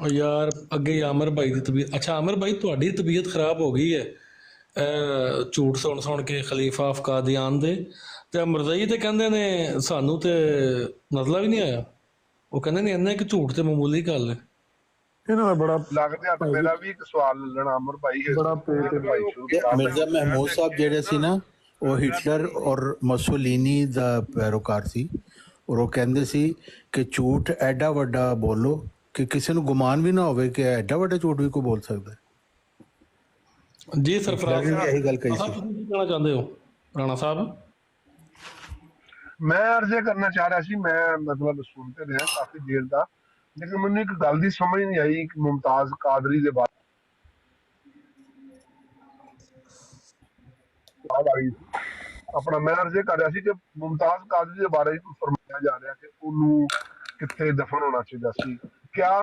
ਉਹ ਯਾਰ ਅੱਗੇ ਹੀ ਆਮਰ ਭਾਈ ਦੀ ਤਬੀਅਤ, ਅੱਛਾ ਆਮਰ ਭਾਈ ਤੁਹਾਡੀ ਤਬੀਅਤ ਖਰਾਬ ਹੋ ਗਈ ਹੈ ਝੂਠ ਸੁਣ ਕੇ ਖਲੀਫਾ ਆਫ ਕਾਦੀਆਨ ਦੇ, ਤੇ ਮਰਜ਼ਈ ਤੇ ਕਹਿੰਦੇ ਨੇ ਸਾਨੂੰ ਤੇ ਨਜ਼ਲਾ ਵੀ ਨਹੀਂ ਆਇਆ। ਉਹ ਕਹਿੰਦੇ ਨੇ ਇੰਨਾ ਕਿ ਝੂਠ ਤੇ ਮਾਮੂਲੀ ਗੱਲ ਹੈ। ਇਹਨਾਂ ਦਾ ਬੜਾ ਲੱਗਦੇ ਹੱਥ। ਮੇਰਾ ਵੀ ਇੱਕ ਸਵਾਲ ਲੈਣਾ ਅਮਰ ਭਾਈ ਬੜਾ ਪੇਟ ਮਿਰਜ਼ਾ ਮਹਿਮੂਦ ਸਾਹਿਬ ਜਿਹੜੇ ਸੀ ਨਾ, ਉਹ ਹਿਟਲਰ ਔਰ ਮਸੋਲੀਨੀ ਦਾ ਪੈਰੋਕਾਰ ਸੀ, ਔਰ ਉਹ ਕਹਿੰਦੇ ਸੀ ਕਿ ਝੂਠ ਐਡਾ ਵੱਡਾ ਬੋਲੋ ਕਿ ਕਿਸੇ ਨੂੰ ਗੁਮਾਨ ਵੀ ਨਾ ਹੋਵੇ ਕਿ ਐਡਾ ਵੱਡਾ ਝੂਠ ਵੀ ਕੋਈ ਬੋਲ ਸਕਦਾ ਹੈ। ਜੀ ਸਰਫਰਾਜ਼ ਸਾਹਿਬ ਇਹੀ ਗੱਲ ਕਹੀ ਤੁਸੀਂ ਸੀ। ਕੀ ਕਹਿਣਾ ਚਾਹੁੰਦੇ ਹੋ ਰਾਣਾ ਸਾਹਿਬ? ਮੈਂ ਅਰਜ਼ੇ ਕਰਨਾ ਚਾਹ ਰਿਹਾ ਸੀ, ਮੈਂ ਮਤਲਬ ਸੁਣ ਤੇ ਰਿਹਾ ਕਾਫੀ ਦੇਰ ਦਾ, ਲੇਕਿਨ ਮੈਨੂੰ ਇੱਕ ਗੱਲ ਦੀ ਸਮਝ ਨਹੀਂ ਆਈ ਕਿ ਮੁਮਤਾਜ਼ ਕਾਦਰੀ ਦੇ ਬਾਰੇ ਆਪਣਾ ਮੈਂ ਅਰਜ਼ੇ ਕਰ ਰਿਹਾ ਸੀ ਕਿ ਮੁਮਤਾਜ਼ ਕਾਦਰੀ ਦੇ ਬਾਰੇ ਫਰਮਾਇਆ ਜਾ ਰਿਹਾ ਕਿ ਉਹਨੂੰ ਕਿੱਥੇ ਦਫਨ ਹੋਣਾ ਚਾਹੀਦਾ ਸੀ। ਕਿਆ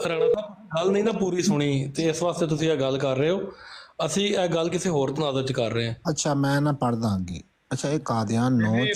ਰਾਣਾ ਸਾਹਿਬ ਗੱਲ ਨਹੀਂ ਨਾ ਪੂਰੀ ਸੁਣੀ ਤੇ ਇਸ ਵਾਸਤੇ ਤੁਸੀਂ ਇਹ ਗੱਲ ਕਰ ਰਹੇ ਹੋ, ਅਸੀਂ ਇਹ ਗੱਲ ਕਿਸੇ ਹੋਰ ਤਨਾਜ਼ਰ ਚ ਕਰ ਰਹੇ ਹਾਂ। ਅੱਛਾ ਮੈਂ ਨਾ ਪੜ੍ਹਦਾ ਅੱਗੇ। ਅੱਛਾ ਇਹ ਕਾਦੀਆਨ 9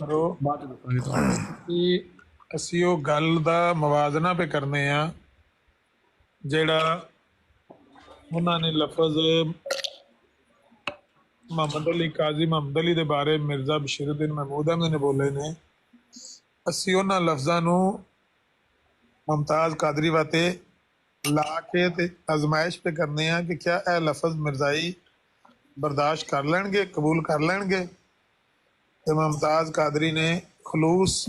ਕਰੋ ਕਿ ਅਸੀਂ ਉਹ ਗੱਲ ਦਾ ਮਵਾਜ਼ਨਾ ਪੇ ਕਰਨੇ ਆ ਜਿਹੜਾ ਉਹਨਾਂ ਨੇ ਲਫ਼ਜ਼ ਮੁਹੰਮਦ ਅਲੀ ਕਾਜ਼ੀ ਮੁਹੰਮਦ ਅਲੀ ਦੇ ਬਾਰੇ ਮਿਰਜ਼ਾ ਬਸ਼ੀਰੁੱਦੀਨ ਮਹਿਮੂਦ ਅਹਿਮਦ ਨੇ ਬੋਲੇ ਨੇ। ਅਸੀਂ ਉਹਨਾਂ ਲਫ਼ਜ਼ਾਂ ਨੂੰ ਮੁਮਤਾਜ਼ ਕਾਦਰੀ ਵਾਤੇ ਲਾ ਕੇ ਤੇ ਅਜ਼ਮਾਇਸ਼ ਪੇ ਕਰਨੇ ਆ ਕਿ ਕਿਆ ਇਹ ਲਫ਼ਜ਼ ਮਿਰਜ਼ਾਈ ਬਰਦਾਸ਼ਤ ਕਰ ਲੈਣਗੇ, ਕਬੂਲ ਕਰ ਲੈਣਗੇ। ਤੇ ਮੁਮਤਾਜ਼ ਕਾਦਰੀ ਨੇ ਖਲੂਸ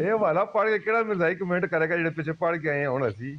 ਇਹ ਵਾਲਾ ਪੜ ਕੇ ਕਿਹੜਾ ਮਿਰਜ਼ਾਈ ਕਮੈਂਟ ਕਰੇਗਾ ਜਿਹੜੇ ਪਿੱਛੇ ਪੜ ਕੇ ਆਏ ਹੁਣ ਅਸੀਂ?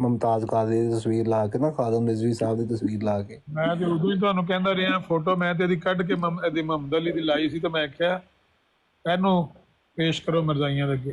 ਮੁਮਤਾਜ਼ ਕਾਦਰੀ ਦੀ ਤਸਵੀਰ ਲਾ ਕੇ ਨਾ, ਖਾਦਮ ਰਿਜ਼ਵੀ ਸਾਹਿਬ ਦੀ ਤਸਵੀਰ ਲਾ ਕੇ। ਮੈਂ ਤੇ ਉਦੋਂ ਹੀ ਤੁਹਾਨੂੰ ਕਹਿੰਦਾ ਰਿਹਾ, ਫੋਟੋ ਮੈਂ ਤੇ ਇਹਦੀ ਕੱਢ ਕੇ ਇਹਦੀ ਮੁਹੰਮਦ ਅਲੀ ਦੀ ਲਾਈ ਸੀ, ਤੇ ਮੈਂ ਕਿਹਾ ਇਹਨੂੰ ਪੇਸ਼ ਕਰੋ ਮਿਰਜ਼ਾਈਆਂ ਦੇ ਅੱਗੇ।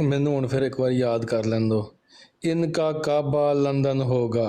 ਮੈਨੂੰ ਹੁਣ ਫਿਰ ਇੱਕ ਵਾਰ ਯਾਦ ਕਰ ਲੈਣ ਦੋ। ਇਨਕਾ ਕਾਬਾ ਲੰਦਨ ਹੋਗਾ।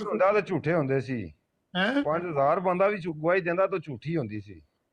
ਹੁੰਦਾ ਤਾਂ ਝੂਠੇ ਹੁੰਦੇ ਸੀ। 5000 ਬੰਦਾ ਵੀ ਗਵਾਹੀ ਦਿੰਦਾ ਤਾਂ ਝੂਠੀ ਹੁੰਦੀ ਸੀ।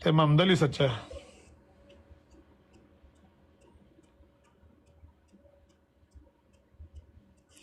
ਤੇ ਮੁਹੰਮਦ ਅਲੀ ਸੱਚਾ ਹੈ।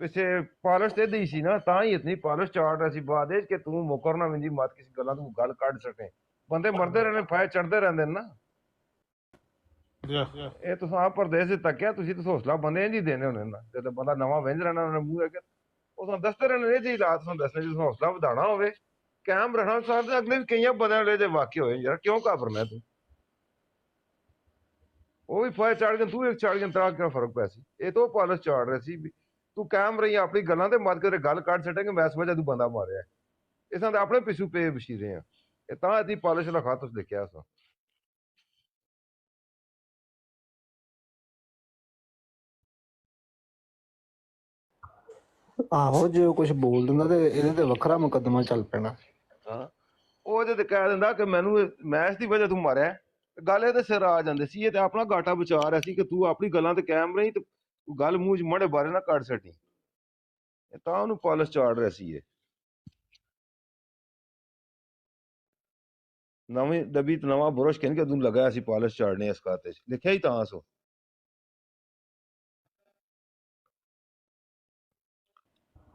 ਪਿੱਛੇ ਪਾਲਿਸ਼ ਤੇ ਦੀ ਸੀ ਨਾ, ਤਾਂ ਹੀ ਇਤਨੀ ਪਾਲਿਸ਼ ਚਾੜ ਰਹੀ ਸੀ ਬਾਅਦ ਵਿੱਚ ਕਿ ਤੂੰ ਮੁਕਰ ਨਾ ਵਿੰਦੀ ਮਤ ਕਿਸੇ ਗੱਲਾਂ ਤੂੰ ਗੱਲ ਕੱਢ ਸਕੇ। ਬੰਦੇ ਮਰਦੇ ਰਹਿੰਦੇ, ਫਾਇਰ ਚੜਦੇ ਰਹਿੰਦੇ ਨੇ ਨਾ। ਇਹ ਤੁਸੀਂ ਆਪ ਪਰਦੇਸ ਚ ਤੱਕਿਆ, ਤੁਸੀਂ ਤਾਂ ਹੌਸਲਾ ਬੰਦੇ ਇੰਝ ਹੀ ਦੇਣੇ ਹੁੰਦੇ ਨਾ। ਜਦੋਂ ਬੰਦਾ ਨਵਾਂ ਵਿੰਜ ਰਹਿਣਾ ਉਹਨੇ ਮੂੰਹ ਅੱਗੇ ਉਹ ਤੁਹਾਨੂੰ ਦੱਸਦੇ ਰਹਿਣੇ ਇਹ ਜਿਹੀ ਰਾਤ ਤੁਹਾਨੂੰ ਦੱਸਣੇ, ਜਦੋਂ ਹੌਸਲਾ ਵਧਾਉਣਾ ਹੋਵੇ ਕਾਇਮ ਰਹਿਣਾ। ਸਾਰੇ ਅਗਲੇ ਵੀ ਕਈਆਂ ਬੰਦਿਆਂ ਵਾਲੇ ਜੇ ਵਾਕਿਆ ਹੋਏ ਯਾਰ ਕਿਉਂ ਘਾਬਰਨਾ ਤੂੰ। ਉਹ ਵੀ ਫਾਇਰ ਚੜ ਗਏ, ਤੂੰ ਇੱਕ ਚੜ ਗਿਆ, ਤੇਰਾ ਕਿਆ ਫਰਕ ਪਿਆ ਸੀ। ਇਹ ਤੋਂ ਪਾਲਿਸ਼ ਚਾੜ ਰਹੇ ਸੀ, ਤੂੰ ਕਾਇਮ ਰਹੀ ਆਪਣੀ ਗੱਲਾਂ ਤੇ ਮਤ ਕੇ ਗੱਲ ਕੱਢ ਛੱਡੇਂਗੇ ਮੈਂ ਇਸ ਵਜ੍ਹਾ ਤੂੰ ਬੰਦਾ ਮਾਰਿਆ। ਇਸਾਂ ਦੇ ਆਪਣੇ ਪਿੱਛੂ ਪੇ ਬਸ਼ੀਰੇ ਆ, ਇਹ ਤਾਂ ਇਹਦੀ ਪਾਲਿਸ਼ ਲਖਾ ਤੁਸੀਂ ਦੇਖਿਆ ਅਸਾਂ। ਆਹੋ ਜੇ ਕੁਝ ਬੋਲ ਦਿੰਦਾ ਤੇ ਇਹਦੇ ਤੇ ਵੱਖਰਾ ਮੁਕੱਦਮਾ ਚੱਲ ਪੈਣਾ। ਹਾਂ ਉਹ ਇਹਦੇ ਤੇ ਕਹਿ ਦਿੰਦਾ ਕਿ ਮੈਨੂੰ ਮੈਂ ਇਸ ਦੀ ਵਜ੍ਹਾ ਤੂੰ ਮਾਰਿਆ, ਗੱਲ ਇਹਦੇ ਸਿਰ ਆ ਜਾਂਦੇ ਸੀ। ਇਹ ਤੇ ਆਪਣਾ ਘਾਟਾ ਬਚਾ ਰਿਹਾ ਸੀ ਕਿ ਤੂੰ ਆਪਣੀ ਗੱਲਾਂ ਤੇ ਕਾਇਮ ਰਹੀ ਤੇ ਗੱਲ ਮੂੰਹ 'ਚ ਮਾੜੇ ਬਾਰੇ ਨਾ ਕੱਢ ਸਕੀ। ਤਾਂ ਉਹਨੂੰ ਪਾਲਿਸ਼ ਚਾੜ ਰਿਹਾ ਸੀ। ਇਹ ਨਵੀਂ ਡੱਬੀ ਤੇ ਨਵਾਂ ਬੁਰਸ਼ ਕਹਿੰਦੇ ਕਿ ਤੂੰ ਲਗਾਇਆ ਸੀ ਪਾਲਿਸ਼ ਚਾੜਨੇ ਇਸ ਖਾਤੇ 'ਚ ਲਿਖਿਆ ਹੀ ਤਾਂ ਸੋ।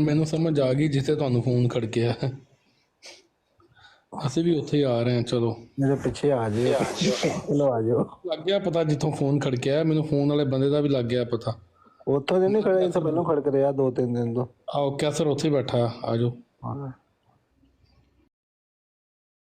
ਮੈਨੂੰ ਸਮਝ ਆ ਗਈ ਜਿੱਥੇ ਤੁਹਾਨੂੰ ਫੋਨ ਖੜਕਿਆ, ਅਸੀਂ ਵੀ ਉੱਥੇ ਹੀ ਆ ਰਹੇ ਹਾਂ। ਚਲੋ ਮੇਰੇ ਪਿੱਛੇ ਆ ਜਾਓ, ਚਲੋ ਆ ਜਾਓ। ਲੱਗ ਗਿਆ ਪਤਾ ਜਿੱਥੋਂ ਫੋਨ ਖੜਕਿਆ, ਮੈਨੂੰ ਫੋਨ ਵਾਲੇ ਬੰਦੇ ਦਾ ਵੀ ਲੱਗ ਗਿਆ ਪਤਾ। ਉੱਥੋਂ ਦੇ ਨਹੀਂ ਖੜੇ, ਇੱਥੇ ਪਹਿਲਾਂ ਖੜਕ ਰਿਹਾ 2-3 ਦਿਨ ਤੋਂ। ਆਓ ਕੈਸਰ ਉੱਥੇ ਹੀ ਬੈਠਾ, ਆ ਜਾਓ।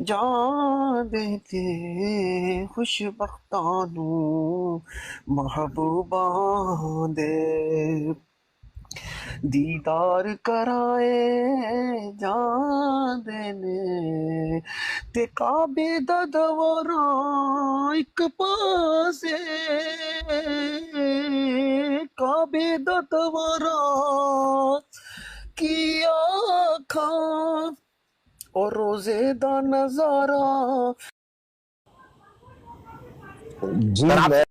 جان دے تے خوش بختاں نوں محبوباں دے دیدار کرائے جاندے نے تے کعبے دا دوراں اک پاسے کعبے دا دوراں کی آکھاں اور روزے دا نظارہ جی میں